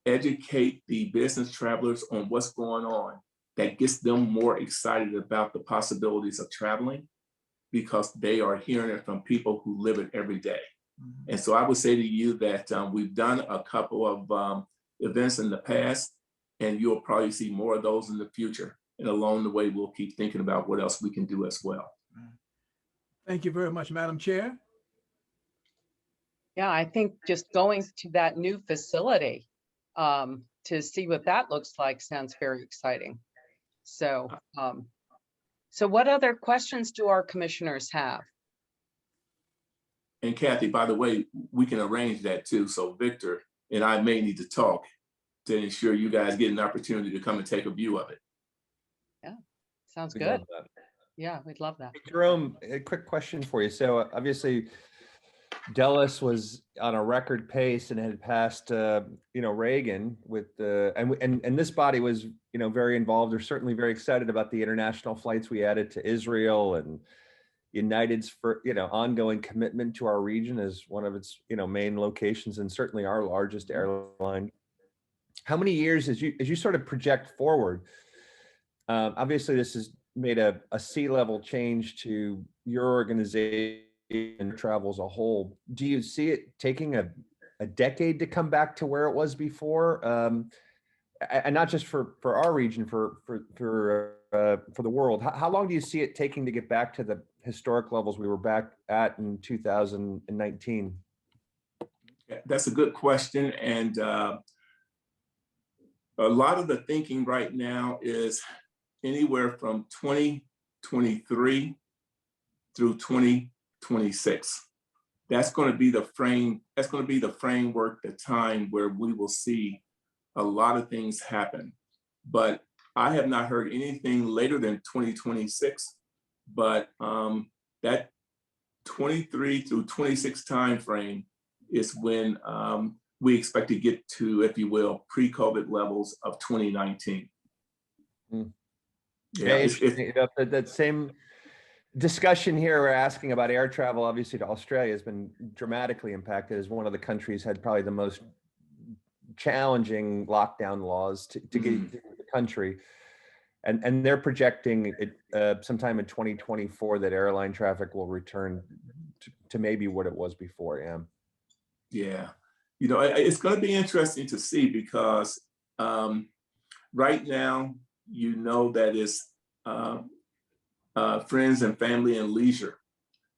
educate the business travelers on what's going on, that gets them more excited about the possibilities of traveling because they are hearing it from people who live it every day. Mm-hmm. And so I would say to you that we've done a couple of events in the past, and you'll probably see more of those in the future. And along the way, we'll keep thinking about what else we can do as well. Thank you very much, Madam Chair. Yeah, I think just going to that new facility to see what that looks like sounds very exciting. So, so what other questions do our commissioners have? And Kathy, by the way, we can arrange that too. So Victor and I may need to talk to ensure you guys get an opportunity to come and take a view of it. Yeah, sounds good. Yeah, we'd love that. Jerome, a quick question for you. So obviously, Dulles was on a record pace and had passed, Reagan with the, and this body was, very involved or certainly very excited about the international flights we added to Israel and United's for, ongoing commitment to our region as one of its, main locations and certainly our largest airline. How many years, as you sort of project forward, obviously this has made a C-level change to your organization and travel as a whole. Do you see it taking a a decade to come back to where it was before, and not just for our region, for the world. How long do you see it taking to get back to the historic levels we were back at in 2019? That's a good question. And a lot of the thinking right now is anywhere from 2023 through 2026. That's going to be the frame. That's going to be the framework, the time where we will see a lot of things happen. But I have not heard anything later than 2026. But that 23 through 26 timeframe is when we expect to get to, if you will, pre-COVID levels of 2019. Yeah, that same discussion here, we're asking about air travel, obviously, to Australia has been dramatically impacted as one of the countries had probably the most challenging lockdown laws to get into the country. And they're projecting it sometime in 2024 that airline traffic will return to maybe what it was before. Yeah, you know, it's going to be interesting to see because right now, you know, that it's friends and family and leisure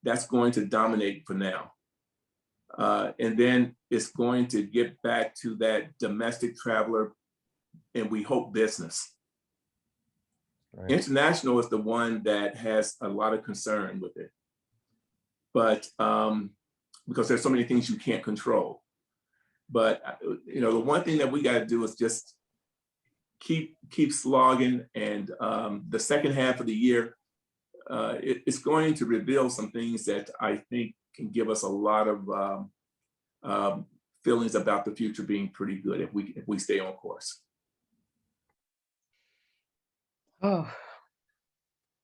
that's going to dominate for now. And then it's going to get back to that domestic traveler, and we hope business. Right. International is the one that has a lot of concern with it, but because there's so many things you can't control. But you know, the one thing that we got to do is just keep slogging, and the second half of the year, it's going to reveal some things that I think can give us a lot of feelings about the future being pretty good if we stay on course. Oh,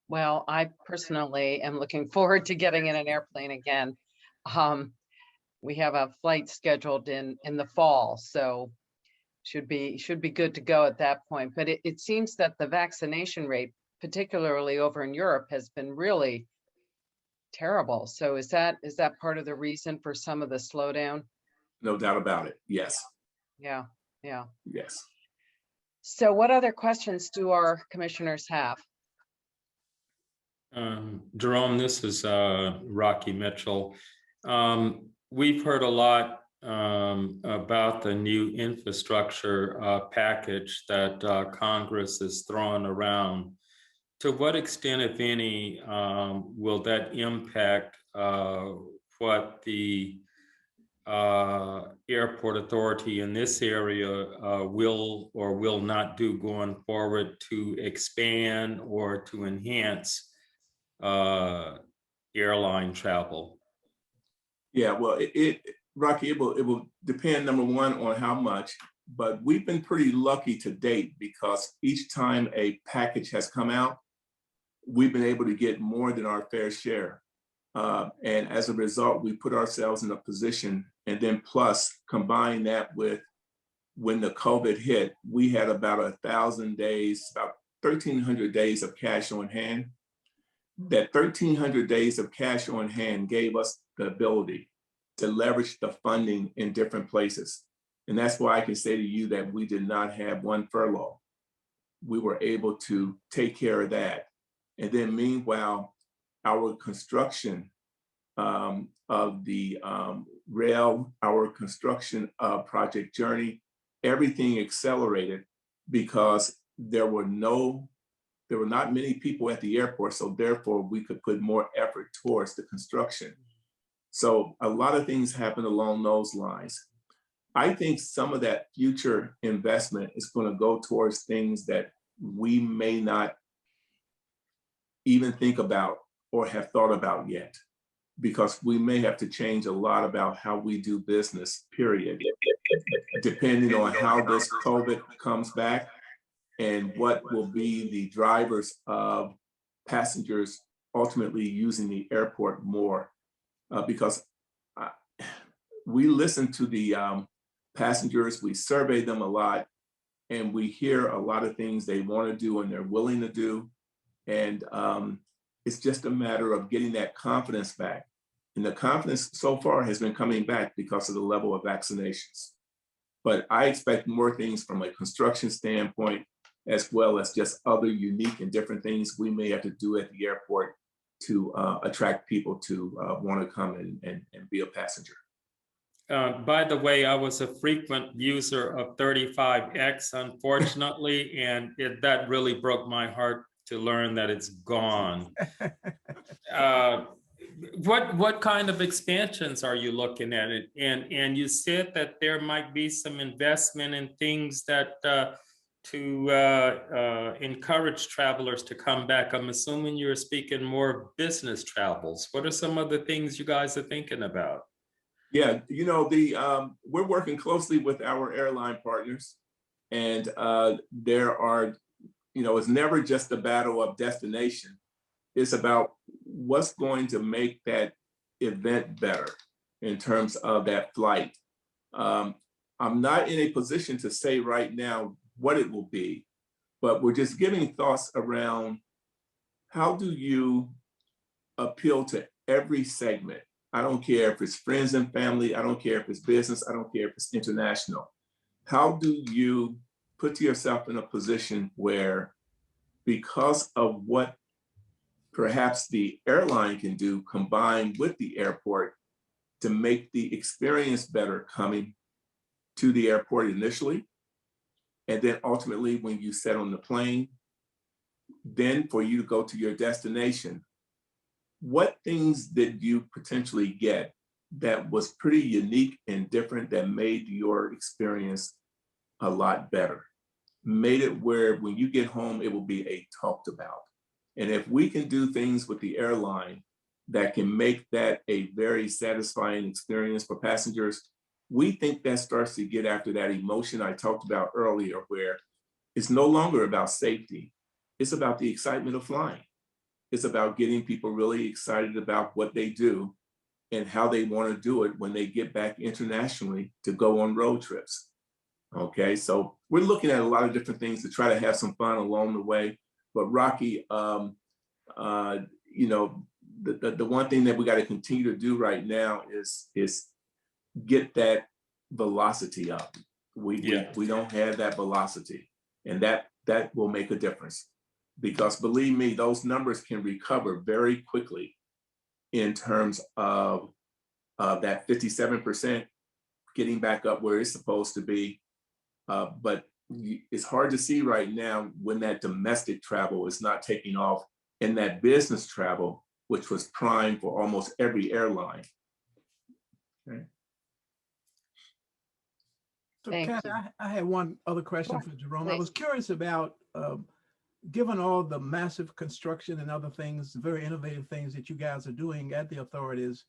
well, I personally am looking forward to getting in an airplane again. We have a flight scheduled in the fall, so should be good to go at that point. But it seems that the vaccination rate, particularly over in Europe, has been really terrible. So is that part of the reason for some of the slowdown? No doubt about it. Yes. Yeah. Yes. So what other questions do our commissioners have? Jerome, this is Rocky Mitchell. We've heard a lot about the new infrastructure package that Congress is throwing around. To what extent, if any, will that impact what the airport authority in this area will or will not do going forward to expand or to enhance airline travel? Yeah, well, Rocky, it will depend, number one, on how much, but we've been pretty lucky to date because each time a package has come out, we've been able to get more than our fair share. And as a result, we put ourselves in a position, and then plus combine that with when the COVID hit, we had about 1,000 days, about 1,300 days of cash on hand. That 1,300 days of cash on hand gave us the ability to leverage the funding in different places. And that's why I can say to you that we did not have one furlough. We were able to take care of that. And then meanwhile, our construction of the rail, our construction of Project Journey, everything accelerated because there were not many people at the airport, so therefore we could put more effort towards the construction. So a lot of things happened along those lines. I think some of that future investment is going to go towards things that we may not even think about or have thought about yet, because we may have to change a lot about how we do business, period, depending on how this COVID comes back and what will be the drivers of passengers ultimately using the airport more. Because we listen to the passengers, we survey them a lot, and we hear a lot of things they want to do and they're willing to do. And it's just a matter of getting that confidence back. And the confidence so far has been coming back because of the level of vaccinations. But I expect more things from a construction standpoint, as well as just other unique and different things we may have to do at the airport to attract people to want to come and be a passenger. By the way, I was a frequent user of 35X, unfortunately, and that really broke my heart to learn that it's gone. What kind of expansions are you looking at it? And you said that there might be some investment in things that to encourage travelers to come back. I'm assuming you're speaking more business travels. What are some of the things you guys are thinking about? Yeah, you know, we're working closely with our airline partners, and there are, you know, it's never just a battle of destination. It's about what's going to make that event better in terms of that flight. I'm not in a position to say right now what it will be, but we're just giving thoughts around how do you appeal to every segment. I don't care if it's friends and family, I don't care if it's business, I don't care if it's international. How do you put yourself in a position where, because of what perhaps the airline can do combined with the airport to make the experience better coming to the airport initially, and then ultimately when you set on the plane, then for you to go to your destination, what things did you potentially get that was pretty unique and different that made your experience a lot better? Made it where when you get home, it will be a talked about. And if we can do things with the airline that can make that a very satisfying experience for passengers, we think that starts to get after that emotion I talked about earlier, where it's no longer about safety. It's about the excitement of flying. It's about getting people really excited about what they do and how they want to do it when they get back internationally to go on road trips. Okay, so we're looking at a lot of different things to try to have some fun along the way. But Rocky, you know, the one thing that we got to continue to do right now is get that velocity up. We don't have that velocity, and that will make a difference. Because believe me, those numbers can recover very quickly in terms of that 57% getting back up where it's supposed to be. But it's hard to see right now when that domestic travel is not taking off, and that business travel, which was prime for almost every airline. Okay. So Thank Kathy, you. I had one other question Sure, for Jerome. I please. was curious about, given all the massive construction and other things, very innovative things that you guys are doing at the authorities,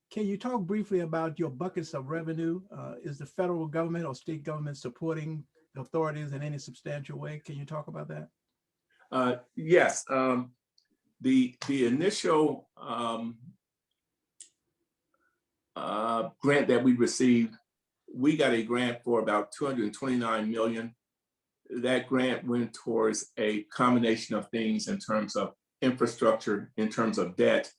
can you talk briefly about your buckets of revenue? Is the federal government or state government supporting the authorities in any substantial way? Can you talk about that? Yes. The initial grant that we received, we got a grant for about $229 million. That grant went towards a combination of things in terms of infrastructure, in terms of debt.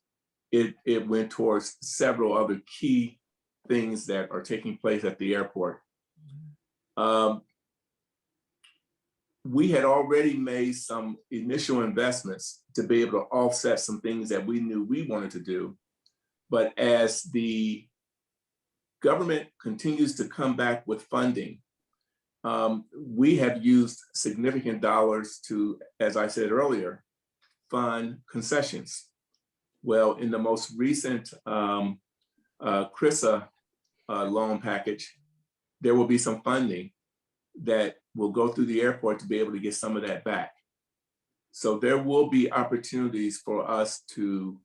It went towards several other key things that are taking place at the airport. We had already made some initial investments to be able to offset some things that we knew we wanted to do. But as the government continues to come back with funding, we have used significant dollars to, as I said earlier, fund concessions. Well, in the most recent CRISA loan package, there will be some funding that will go through the airport to be able to get some of that back. So there will be opportunities for us to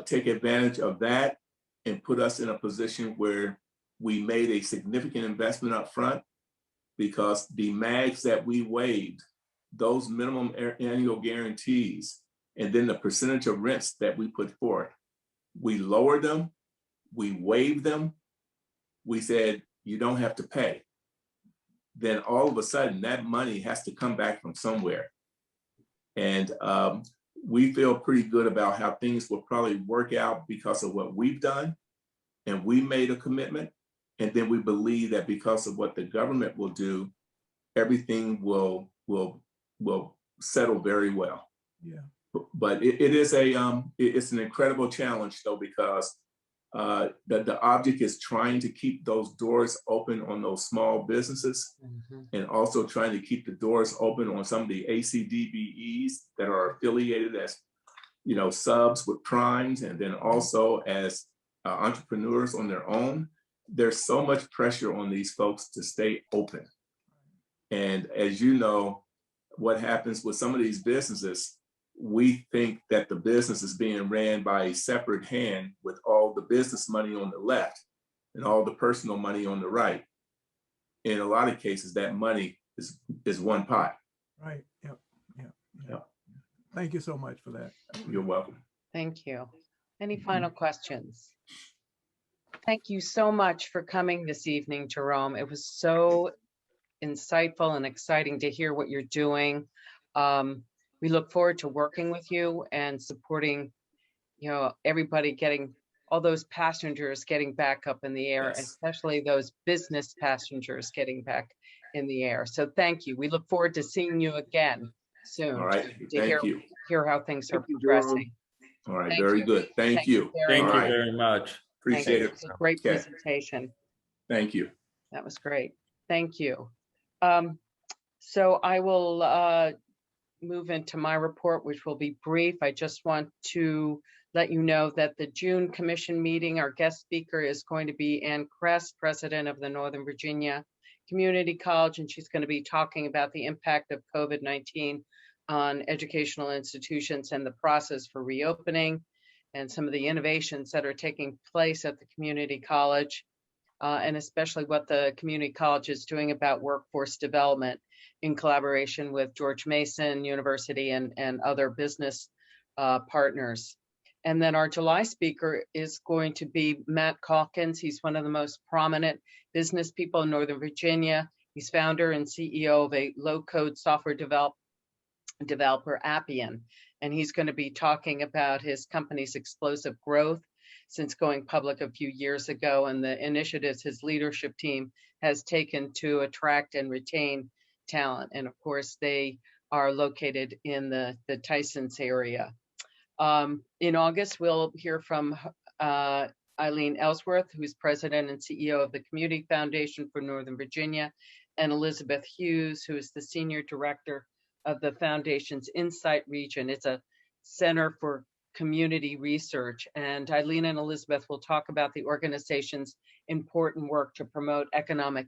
take advantage of that and put us in a position where we made a significant investment up front, because the MAGs that we waived, those minimum annual guarantees, and then the percentage of rents that we put forth, we lowered them, we waived them, we said, you don't have to pay. Then all of a sudden that money has to come back from somewhere. And we feel pretty good about how things will probably work out because of what we've done, and we made a commitment. And then we believe that because of what the government will do, everything will settle very well. Yeah. But it is it's an incredible challenge though, because the object is trying to keep those doors open on those small businesses, and also trying to keep the doors open on some of the ACDBEs that are affiliated as, you know, subs with primes, and then also as entrepreneurs on their own. There's so much pressure on these folks to stay open. And as you know, what happens with some of these businesses, we think that the business is being ran by a separate hand with all the business money on the left and all the personal money on the right. In a lot of cases, that money is one pot. Right. Yep. Thank you so much for that. You're welcome. Thank you. Any final questions? Thank you so much for coming this evening, Jerome. It was so insightful and exciting to hear what you're doing. We look forward to working with you and supporting, you know, everybody getting, all those passengers getting back up in the air, Yes. especially those business passengers getting back in the air. So thank you. We look forward to seeing you again soon. All right. To Thank you. hear how things are Thank you, Jerome. progressing. All right. Thank Very you. good. Thank you. Thank All you right. very much. Appreciate it. It was a great Okay. presentation. Thank you. That was great. Thank you. So I will move into my report, which will be brief. I just want to let you know that the June commission meeting, our guest speaker is going to be Ann Kress, president of the Northern Virginia Community College, and she's going to be talking about the impact of COVID-19 on educational institutions and the process for reopening, and some of the innovations that are taking place at the community college, and especially what the community college is doing about workforce development in collaboration with George Mason University and other business partners. And then our July speaker is going to be Matt Calkins. He's one of the most prominent business people in Northern Virginia. He's founder and CEO of a low-code software developer, Appian. And he's going to be talking about his company's explosive growth since going public a few years ago, and the initiatives his leadership team has taken to attract and retain talent. And of course, they are located in the Tysons area. In August, we'll hear from Eileen Ellsworth, who's president and CEO of the Community Foundation for Northern Virginia, and Elizabeth Hughes, who is the senior director of the foundation's Insight region. It's a center for community research. And Eileen and Elizabeth will talk about the organization's important work to promote economic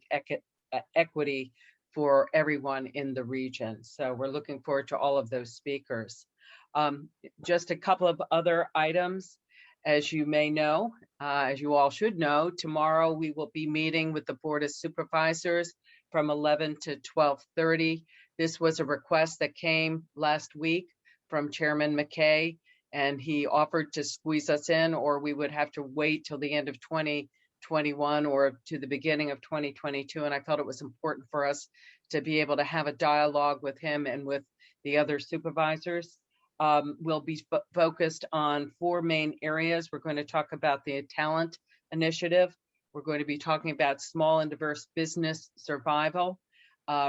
equity for everyone in the region. So we're looking forward to all of those speakers. Just a couple of other items. As you may know, as you all should know, tomorrow we will be meeting with the Board of Supervisors from 11 to 12:30. This was a request that came last week from Chairman McKay, and he offered to squeeze us in, or we would have to wait till the end of 2021 or to the beginning of 2022. And I felt it was important for us to be able to have a dialogue with him and with the other supervisors. We'll be focused on 4 main areas. We're going to talk about the talent initiative. We're going to be talking about small and diverse business survival,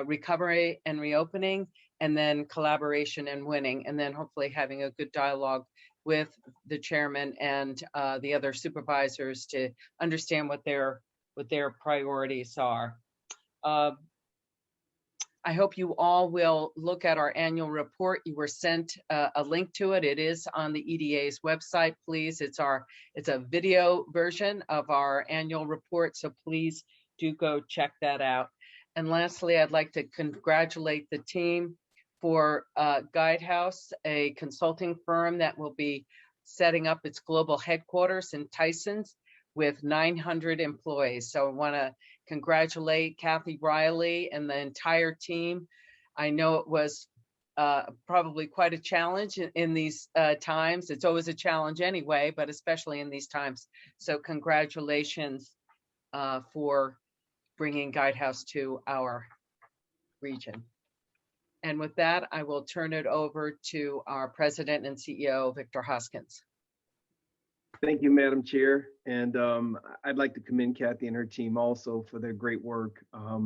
recovery and reopening, and then collaboration and winning, and then hopefully having a good dialogue with the chairman and the other supervisors to understand what their priorities are. I hope you all will look at our annual report. You were sent a link to it. It is on the EDA's website, please. It's a video version of our annual report, so please do go check that out. And lastly, I'd like to congratulate the team for Guidehouse, a consulting firm that will be setting up its global headquarters in Tysons with 900 employees. So I want to congratulate Kathy Riley and the entire team. I know it was probably quite a challenge in these times. It's always a challenge anyway, but especially in these times. So congratulations for bringing Guidehouse to our region. And with that, I will turn it over to our President and CEO, Victor Hoskins. Thank you, Madam Chair. And I'd like to commend Kathy and her team also for their great work. I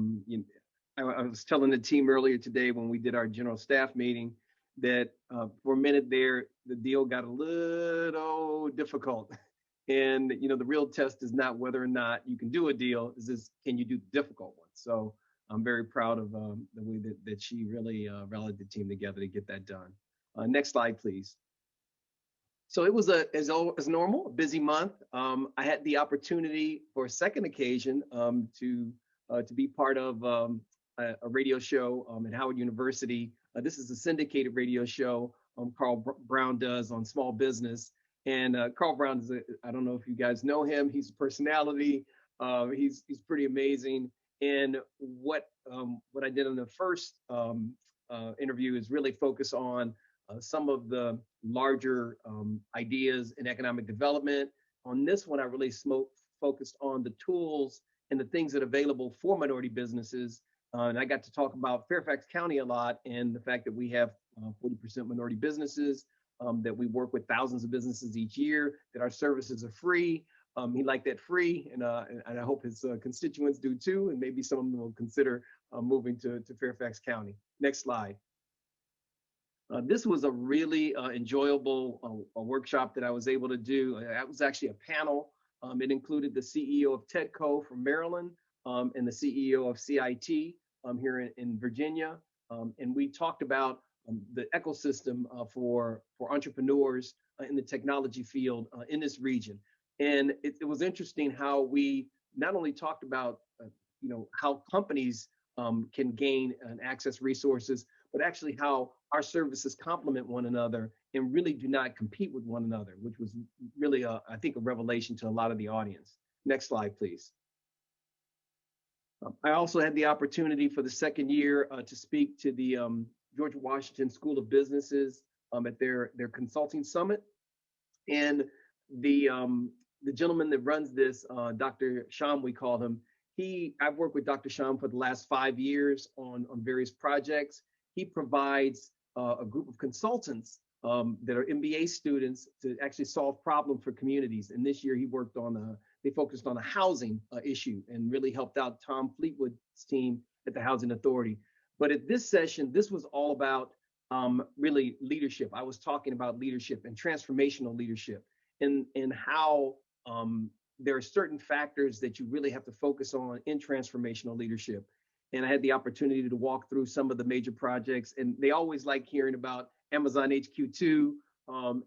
was telling the team earlier today when we did our general staff meeting that for a minute there, the deal got a little difficult. And, the real test is not whether or not you can do a deal, is this, can you do the difficult one? So I'm very proud of the way that she really rallied the team together to get that done. Next slide, please. So it was as normal, a busy month. I had the opportunity for a second occasion to be part of a radio show at Howard University. This is a syndicated radio show Carl Brown does on small business. And Carl Brown is, I don't know if you guys know him, he's a personality. He's pretty amazing. And what I did in the first interview is really focus on some of the larger ideas in economic development. On this one, I really focused on the tools and the things that are available for minority businesses. And I got to talk about Fairfax County a lot and the fact that we have 40% minority businesses, that we work with thousands of businesses each year, that our services are free. He liked that free, and I hope his constituents do too, and maybe some of them will consider moving to Fairfax County. Next slide. This was a really enjoyable workshop that I was able to do. That was actually a panel. It included the CEO of TEDCO from Maryland and the CEO of CIT here in Virginia. And we talked about the ecosystem for entrepreneurs in the technology field in this region. And it was interesting how we not only talked about how companies can gain and access resources, but actually how our services complement one another and really do not compete with one another, which was really, I think, a revelation to a lot of the audience. Next slide, please. I also had the opportunity for the second year to speak to the George Washington School of Businesses at their consulting summit. And the gentleman that runs this, Dr. Sham, we call him, I've worked with Dr. Sham for the last 5 years on various projects. He provides a group of consultants that are MBA students to actually solve problems for communities. And this year he worked on they focused on a housing issue and really helped out Tom Fleetwood's team at the Housing Authority. But at this session, this was all about really leadership. I was talking about leadership and transformational leadership and how there are certain factors that you really have to focus on in transformational leadership. And I had the opportunity to walk through some of the major projects, and they always like hearing about Amazon HQ2,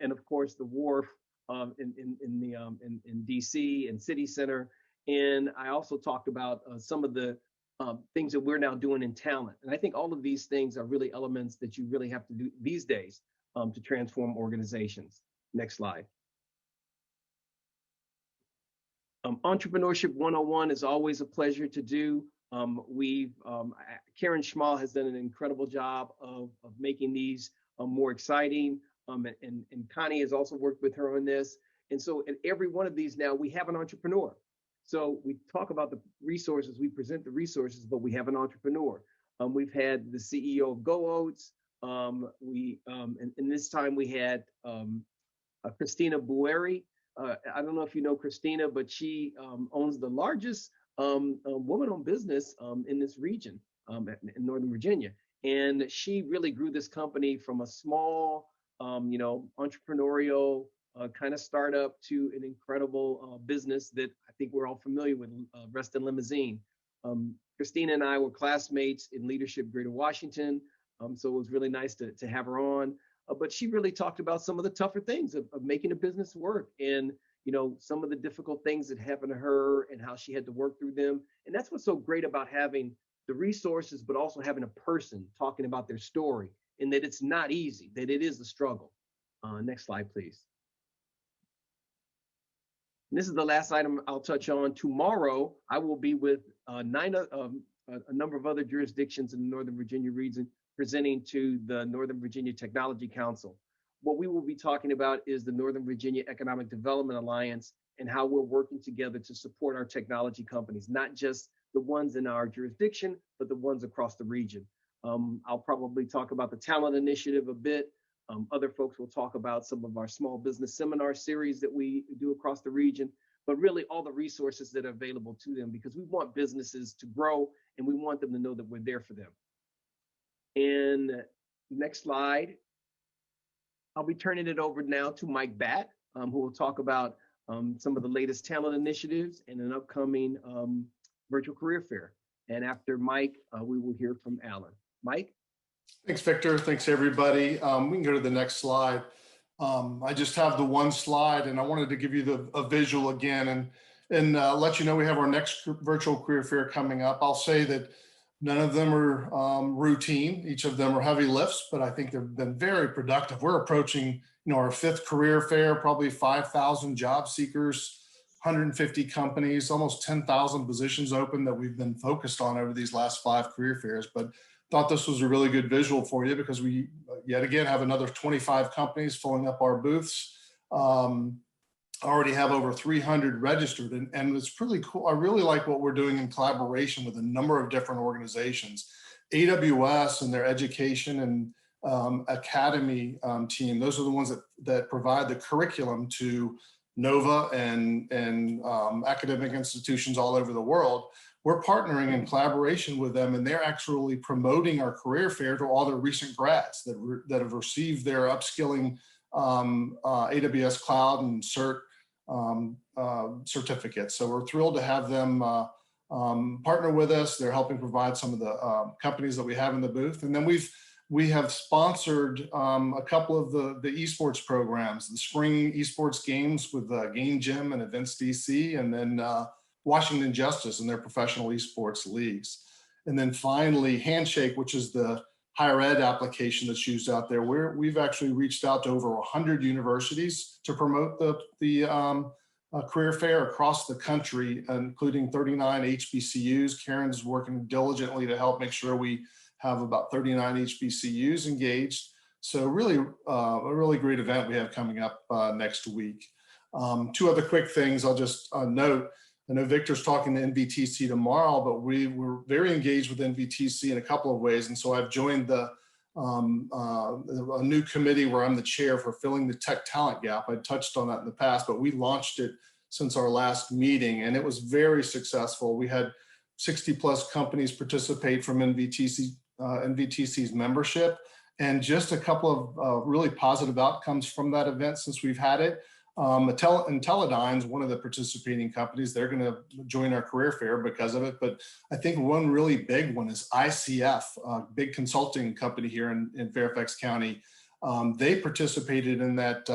and of course the wharf in DC and City Center. And I also talked about some of the things that we're now doing in talent. And I think all of these things are really elements that you really have to do these days to transform organizations. Next slide. Entrepreneurship 101 is always a pleasure to do. Karen Schmal has done an incredible job of making these more exciting. And Connie has also worked with her on this. And so in every one of these now, we have an entrepreneur. So we talk about the resources, we present the resources, but we have an entrepreneur. We've had the CEO of Go Oats. And this time we had Christina Bueri. I don't know if you know Christina, but she owns the largest woman-owned business in this region in Northern Virginia. And she really grew this company from a small, entrepreneurial kind of startup to an incredible business that I think we're all familiar with, Reston Limousine. Christina and I were classmates in Leadership Greater Washington, so it was really nice to have her on. But she really talked about some of the tougher things of making a business work and, some of the difficult things that happened to her and how she had to work through them. And that's what's so great about having the resources, but also having a person talking about their story and that it's not easy, that it is a struggle. Next slide, please. And this is the last item I'll touch on. Tomorrow, I will be with a number of other jurisdictions in the Northern Virginia region presenting to the Northern Virginia Technology Council. What we will be talking about is the Northern Virginia Economic Development Alliance and how we're working together to support our technology companies, not just the ones in our jurisdiction, but the ones across the region. I'll probably talk about the talent initiative a bit. Other folks will talk about some of our small business seminar series that we do across the region, but really all the resources that are available to them, because we want businesses to grow and we want them to know that we're there for them. And next slide, I'll be turning it over now to Mike Batt, who will talk about some of the latest talent initiatives and an upcoming virtual career fair. And after Mike, we will hear from Alan. Mike? Thanks, Victor. Thanks, everybody. We can go to the next slide. I just have the one slide, and I wanted to give you a visual again and let you know we have our next virtual career fair coming up. I'll say that none of them are routine. Each of them are heavy lifts, but I think they've been very productive. We're approaching, our 5th career fair, probably 5,000 job seekers, 150 companies, almost 10,000 positions open that we've been focused on over these last 5 career fairs. But thought this was a really good visual for you because we yet again have another 25 companies filling up our booths. Already have over 300 registered, and it's really cool. I really like what we're doing in collaboration with a number of different organizations. AWS and their education and academy team, those are the ones that provide the curriculum to NOVA and academic institutions all over the world. We're partnering in collaboration with them, and they're actually promoting our career fair to all their recent grads that have received their upskilling AWS Cloud and CERT certificates. So we're thrilled to have them partner with us. They're helping provide some of the companies that we have in the booth. And then we have sponsored a couple of the esports programs, the spring esports games with Game Gym and Events DC, and then Washington Justice and their professional esports leagues. And then finally, Handshake, which is the higher ed application that's used out there. We've actually reached out to over 100 universities to promote the career fair across the country, including 39 HBCUs. Karen's working diligently to help make sure we have about 39 HBCUs engaged. So really, a really great event we have coming up next week. 2 other quick things I'll just note. I know Victor's talking to NVTC tomorrow, but we were very engaged with NVTC in a couple of ways. And so I've joined a new committee where I'm the chair for filling the tech talent gap. I touched on that in the past, but we launched it since our last meeting, and it was very successful. We had 60 plus companies participate from NVTC's membership, and just a couple of really positive outcomes from that event since we've had it. Teledyne's one of the participating companies. They're going to join our career fair because of it. But I think one really big one is ICF, a big consulting company here in Fairfax County. They participated in that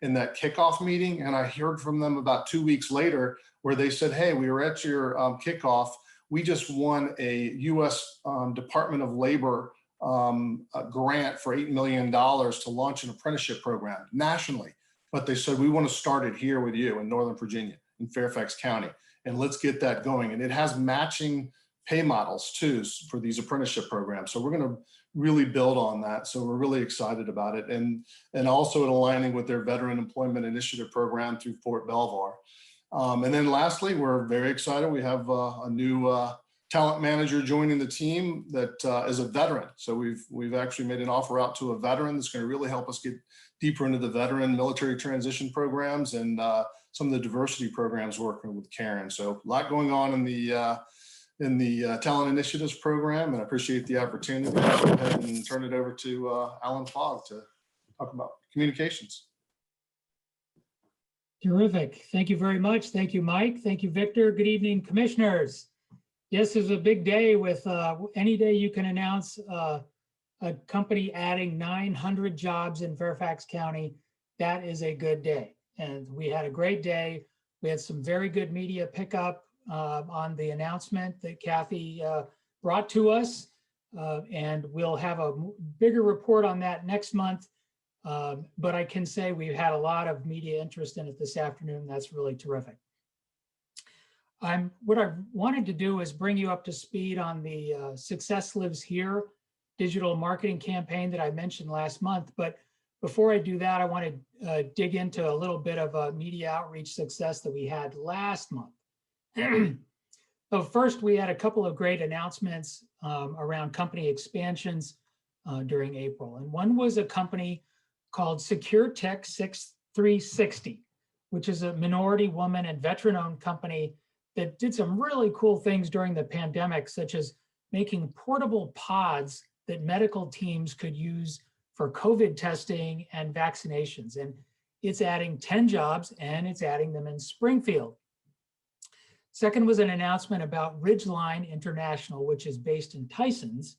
kickoff meeting, and I heard from them about 2 weeks later where they said, "Hey, we were at your kickoff. We just won a U.S. Department of Labor grant for $8 million to launch an apprenticeship program nationally. But they said, we want to start it here with you in Northern Virginia, in Fairfax County, and let's get that going." And it has matching pay models too for these apprenticeship programs. So we're going to really build on that. So we're really excited about it. And also in aligning with their Veteran Employment Initiative program through Fort Belvoir. And then lastly, we're very excited. We have a new talent manager joining the team that is a veteran. So we've actually made an offer out to a veteran that's going to really help us get deeper into the veteran military transition programs and some of the diversity programs working with Karen. So a lot going on in the talent initiatives program, and I appreciate the opportunity. I'll go ahead and turn it over to Alan Fogg to talk about communications. Terrific. Thank you very much. Thank you, Mike. Thank you, Victor. Good evening, commissioners. Yes, it's a big day with any day you can announce a company adding 900 jobs in Fairfax County. That is a good day. And we had a great day. We had some very good media pickup on the announcement that Kathy brought to us. And we'll have a bigger report on that next month. But I can say we've had a lot of media interest in it this afternoon. That's really terrific. What I wanted to do is bring you up to speed on the Success Lives Here digital marketing campaign that I mentioned last month. But before I do that, I want to dig into a little bit of a media outreach success that we had last month. So first, we had a couple of great announcements around company expansions during April. And one was a company called Secure Tech 360, which is a minority woman and veteran-owned company that did some really cool things during the pandemic, such as making portable pods that medical teams could use for COVID testing and vaccinations. And it's adding 10 jobs and it's adding them in Springfield. Second was an announcement about Ridgeline International, which is based in Tysons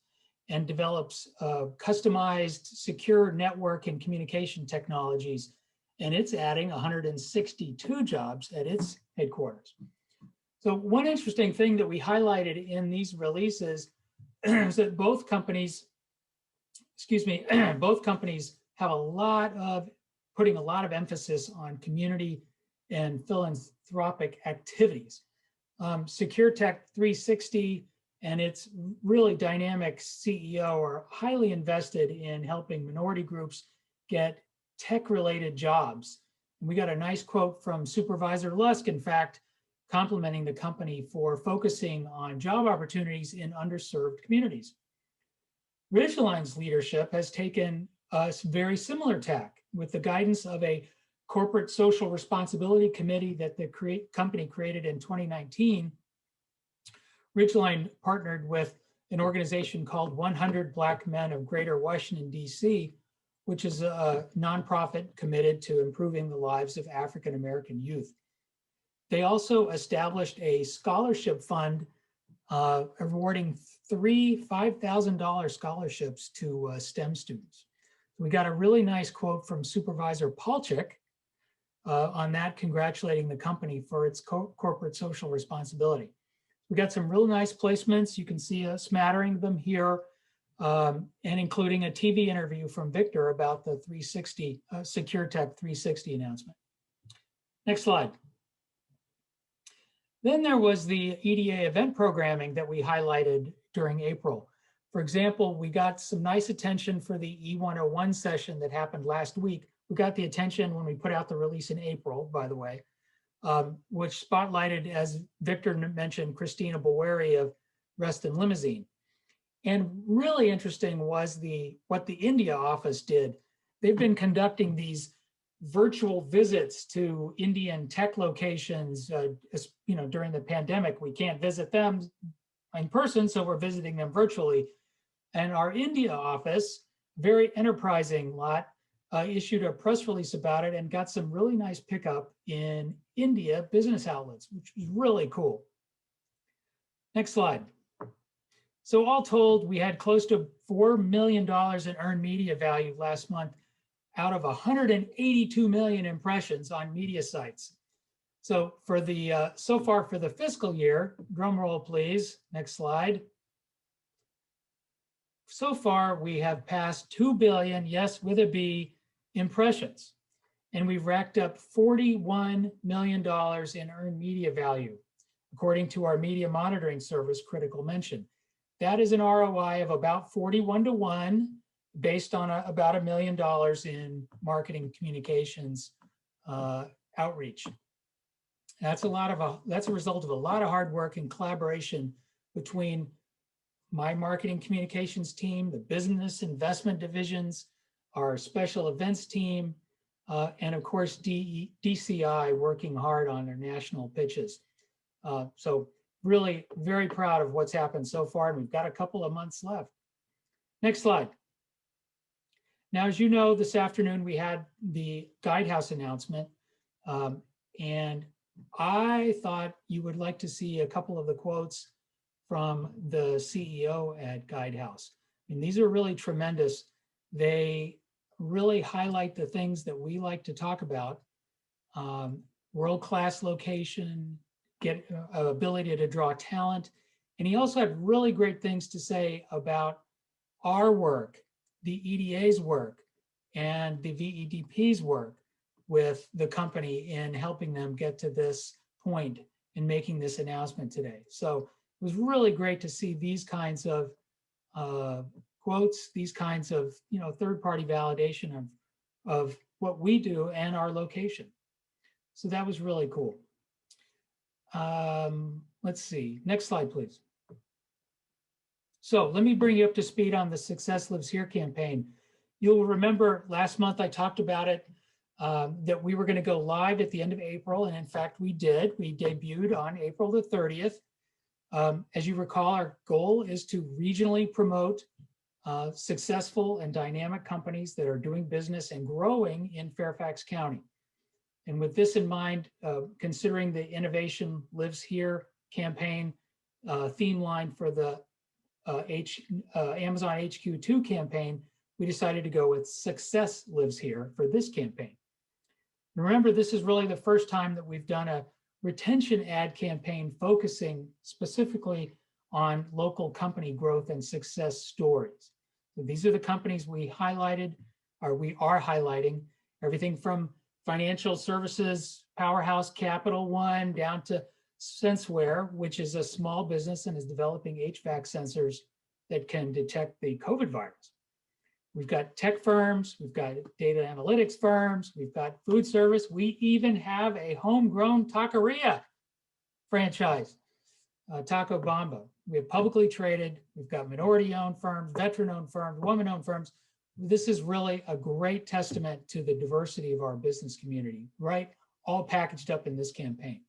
and develops customized secure network and communication technologies. And it's adding 162 jobs at its headquarters. So one interesting thing that we highlighted in these releases is that both companies, both companies have putting a lot of emphasis on community and philanthropic activities. Secure Tech 360 and its really dynamic CEO are highly invested in helping minority groups get tech-related jobs. And we got a nice quote from Supervisor Lusk, in fact, complimenting the company for focusing on job opportunities in underserved communities. Ridgeline's leadership has taken a very similar tack with the guidance of a corporate social responsibility committee that the company created in 2019. Ridgeline partnered with an organization called 100 Black Men of Greater Washington, D.C., which is a nonprofit committed to improving the lives of African-American youth. They also established a scholarship fund awarding 3 $5,000 scholarships to STEM students. We got a really nice quote from Supervisor Palchik on that, congratulating the company for its corporate social responsibility. We got some real nice placements. You can see a smattering of them here, and including a TV interview from Victor about the 360 Secure Tech 360 announcement. Next slide. Then there was the EDA event programming that we highlighted during April. For example, we got some nice attention for the E101 session that happened last week. We got the attention when we put out the release in April, by the way, which spotlighted, as Victor mentioned, Christina Baweri of Reston Limousine. And really interesting was what the India office did. They've been conducting these virtual visits to Indian tech locations. During the pandemic, we can't visit them in person, so we're visiting them virtually. And our India office, very enterprising lot, issued a press release about it and got some really nice pickup in India business outlets, which is really cool. Next slide. So all told, we had close to $4 million in earned media value last month out of 182 million impressions on media sites. So for the so far for the fiscal year, drum roll please, next slide. So far we have passed 2 billion, yes with a B, impressions. And we've racked up $41 million in earned media value, according to our media monitoring service, Critical Mention. That is an ROI of about 41 to 1, based on about $1 million in marketing communications outreach. That's a result of a lot of hard work and collaboration between my marketing communications team, the business investment divisions, our special events team, and of course DCI working hard on their national pitches. So really very proud of what's happened so far, and we've got a couple of months left. Next slide. Now, as you know, this afternoon we had the Guidehouse announcement, and I thought you would like to see a couple of the quotes from the CEO at Guidehouse. I mean, these are really tremendous. They really highlight the things that we like to talk about. World-class location, ability to draw talent. And he also had really great things to say about our work, the EDA's work, and the VEDP's work with the company in helping them get to this point in making this announcement today. So it was really great to see these kinds of quotes, these kinds of third-party validation of what we do and our location. So that was really cool. Let's see, next slide, please. So let me bring you up to speed on the Success Lives Here campaign. You'll remember last month I talked about it, that we were going to go live at the end of April. And in fact, we did. We debuted on April the 30th. As you recall, our goal is to regionally promote successful and dynamic companies that are doing business and growing in Fairfax County. And with this in mind, considering the Innovation Lives Here campaign theme line for the Amazon HQ2 campaign, we decided to go with Success Lives Here for this campaign. Remember, this is really the first time that we've done a retention ad campaign focusing specifically on local company growth and success stories. So these are the companies we highlighted, or we are highlighting, everything from financial services, powerhouse Capital One, down to Senseware, which is a small business and is developing HVAC sensors that can detect the COVID virus. We've got tech firms, we've got data analytics firms, we've got food service. We even have a homegrown taqueria franchise, Taco Bamba. We have publicly traded, we've got minority-owned firms, veteran-owned firms, woman-owned firms. This is really a great testament to the diversity of our business community, right? All packaged up in this campaign.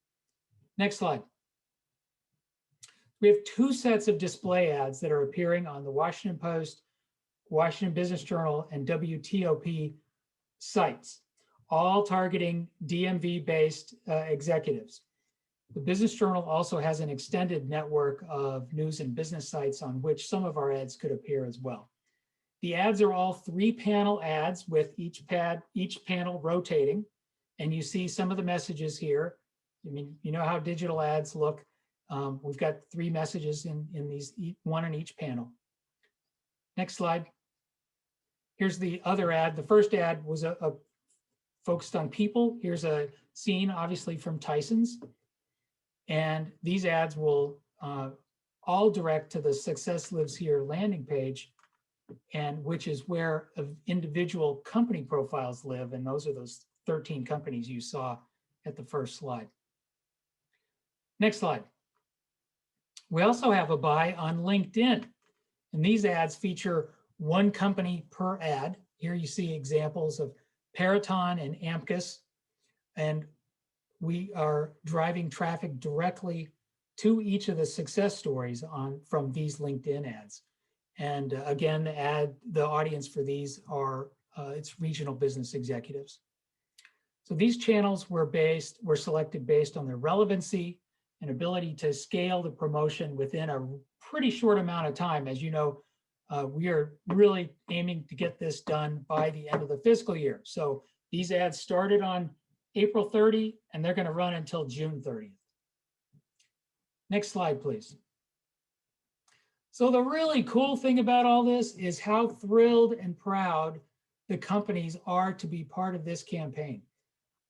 Next slide. We have two sets of display ads that are appearing on the Washington Post, Washington Business Journal, and WTOP sites, all targeting DMV-based executives. The Business Journal also has an extended network of news and business sites on which some of our ads could appear as well. The ads are all 3-panel ads with each panel rotating, and you see some of the messages here. I mean, you know how digital ads look. We've got 3 messages in these, one in each panel. Next slide. Here's the other ad. The first ad was focused on people. Here's a scene, obviously, from Tyson's. And these ads will all direct to the Success Lives Here landing page, and which is where individual company profiles live. And those are those 13 companies you saw at the first slide. Next slide. We also have a buy on LinkedIn. And these ads feature 1 company per ad. Here you see examples of Peraton and Amcus. And we are driving traffic directly to each of the success stories from these LinkedIn ads. And again, the audience for these are it's regional business executives. So these channels were selected based on their relevancy and ability to scale the promotion within a pretty short amount of time. As you know, we are really aiming to get this done by the end of the fiscal year. So these ads started on April 30, and they're going to run until June 30th. Next slide, please. So the really cool thing about all this is how thrilled and proud the companies are to be part of this campaign.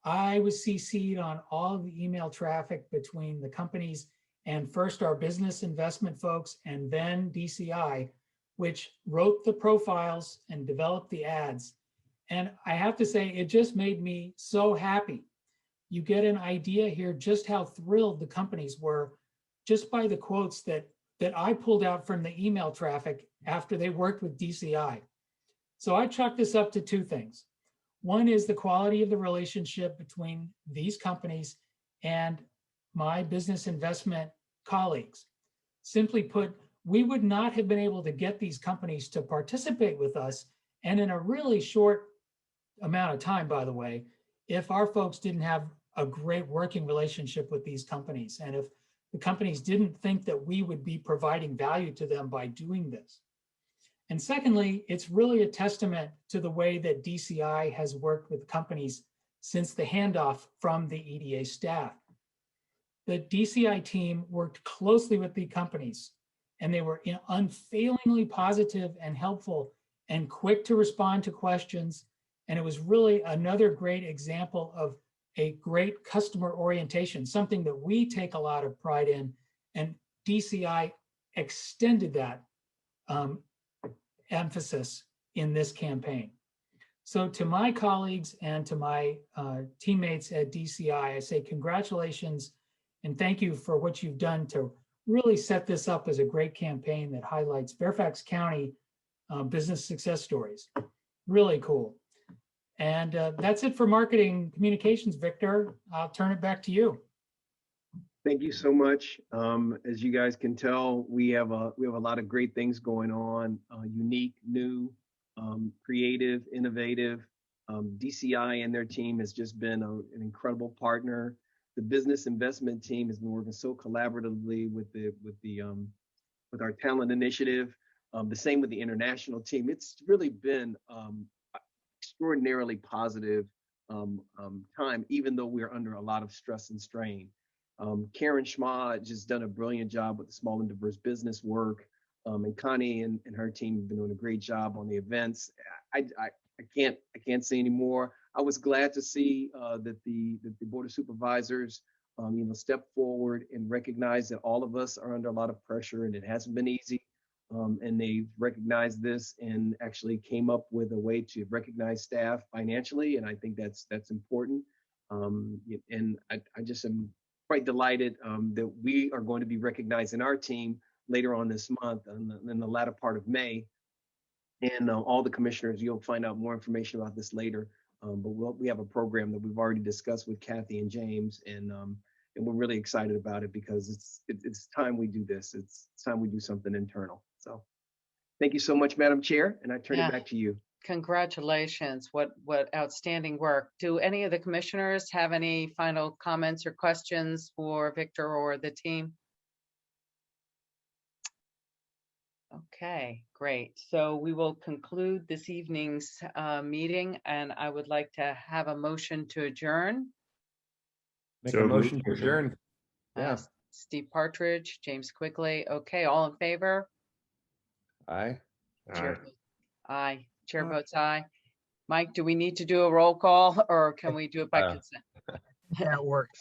I was CC'd on all of the email traffic between the companies and first our business investment folks and then DCI, which wrote the profiles and developed the ads. And I have to say, it just made me so happy. You get an idea here just how thrilled the companies were just by the quotes that I pulled out from the email traffic after they worked with DCI. So I chalk this up to 2 things. One is the quality of the relationship between these companies and my business investment colleagues. Simply put, we would not have been able to get these companies to participate with us, and in a really short amount of time, by the way, if our folks didn't have a great working relationship with these companies, and if the companies didn't think that we would be providing value to them by doing this. And secondly, it's really a testament to the way that DCI has worked with companies since the handoff from the EDA staff. The DCI team worked closely with the companies, and they were unfailingly positive and helpful and quick to respond to questions. And it was really another great example of a great customer orientation, something that we take a lot of pride in, and DCI extended that emphasis in this campaign. So to my colleagues and to my teammates at DCI, I say congratulations and thank you for what you've done to really set this up as a great campaign that highlights Fairfax County business success stories. Really cool. And that's it for marketing communications, Victor. I'll turn it back to you. Thank you so much. As you guys can tell, we have a lot of great things going on, unique, new, creative, innovative. DCI and their team has just been an incredible partner. The business investment team has been working so collaboratively with our talent initiative. The same with the international team. It's really been extraordinarily positive time, even though we're under a lot of stress and strain. Karen Schma just done a brilliant job with the small and diverse business work. And Connie and her team have been doing a great job on the events. I can't say any more. I was glad to see that the Board of Supervisors, step forward and recognize that all of us are under a lot of pressure and it hasn't been easy. And they recognized this and actually came up with a way to recognize staff financially. And I think that's important. And I just am quite delighted that we are going to be recognizing our team later on this month in the latter part of May. And all the commissioners, you'll find out more information about this later. But we have a program that we've already discussed with Kathy and James, and we're really excited about it because it's time we do this. It's time we do something internal. So thank you so much, Madam Chair, and I turn it back to you. Congratulations. What outstanding work. Do any of the commissioners have any final comments or questions for Victor or the team? Okay, great. So we will conclude this evening's meeting, and I would like to have a motion to adjourn. Make a motion to adjourn. Yeah. Steve Partridge, James Quigley. Okay, all in favor? Aye. Chair. Aye. Chair votes aye. Mike, do we need to do a roll call or can we do it by consent? That works.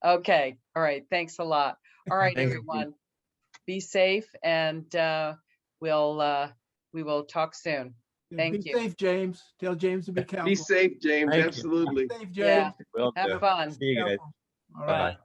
Okay. All right. Thanks a lot. All right, Thank you. everyone. Be safe and we will talk soon. Thank you. Be safe, James. Tell James to be careful. Be safe, James. Thank you. Absolutely. Be safe, James. Yeah. Will Have do. fun. See you guys. All right. Bye-bye.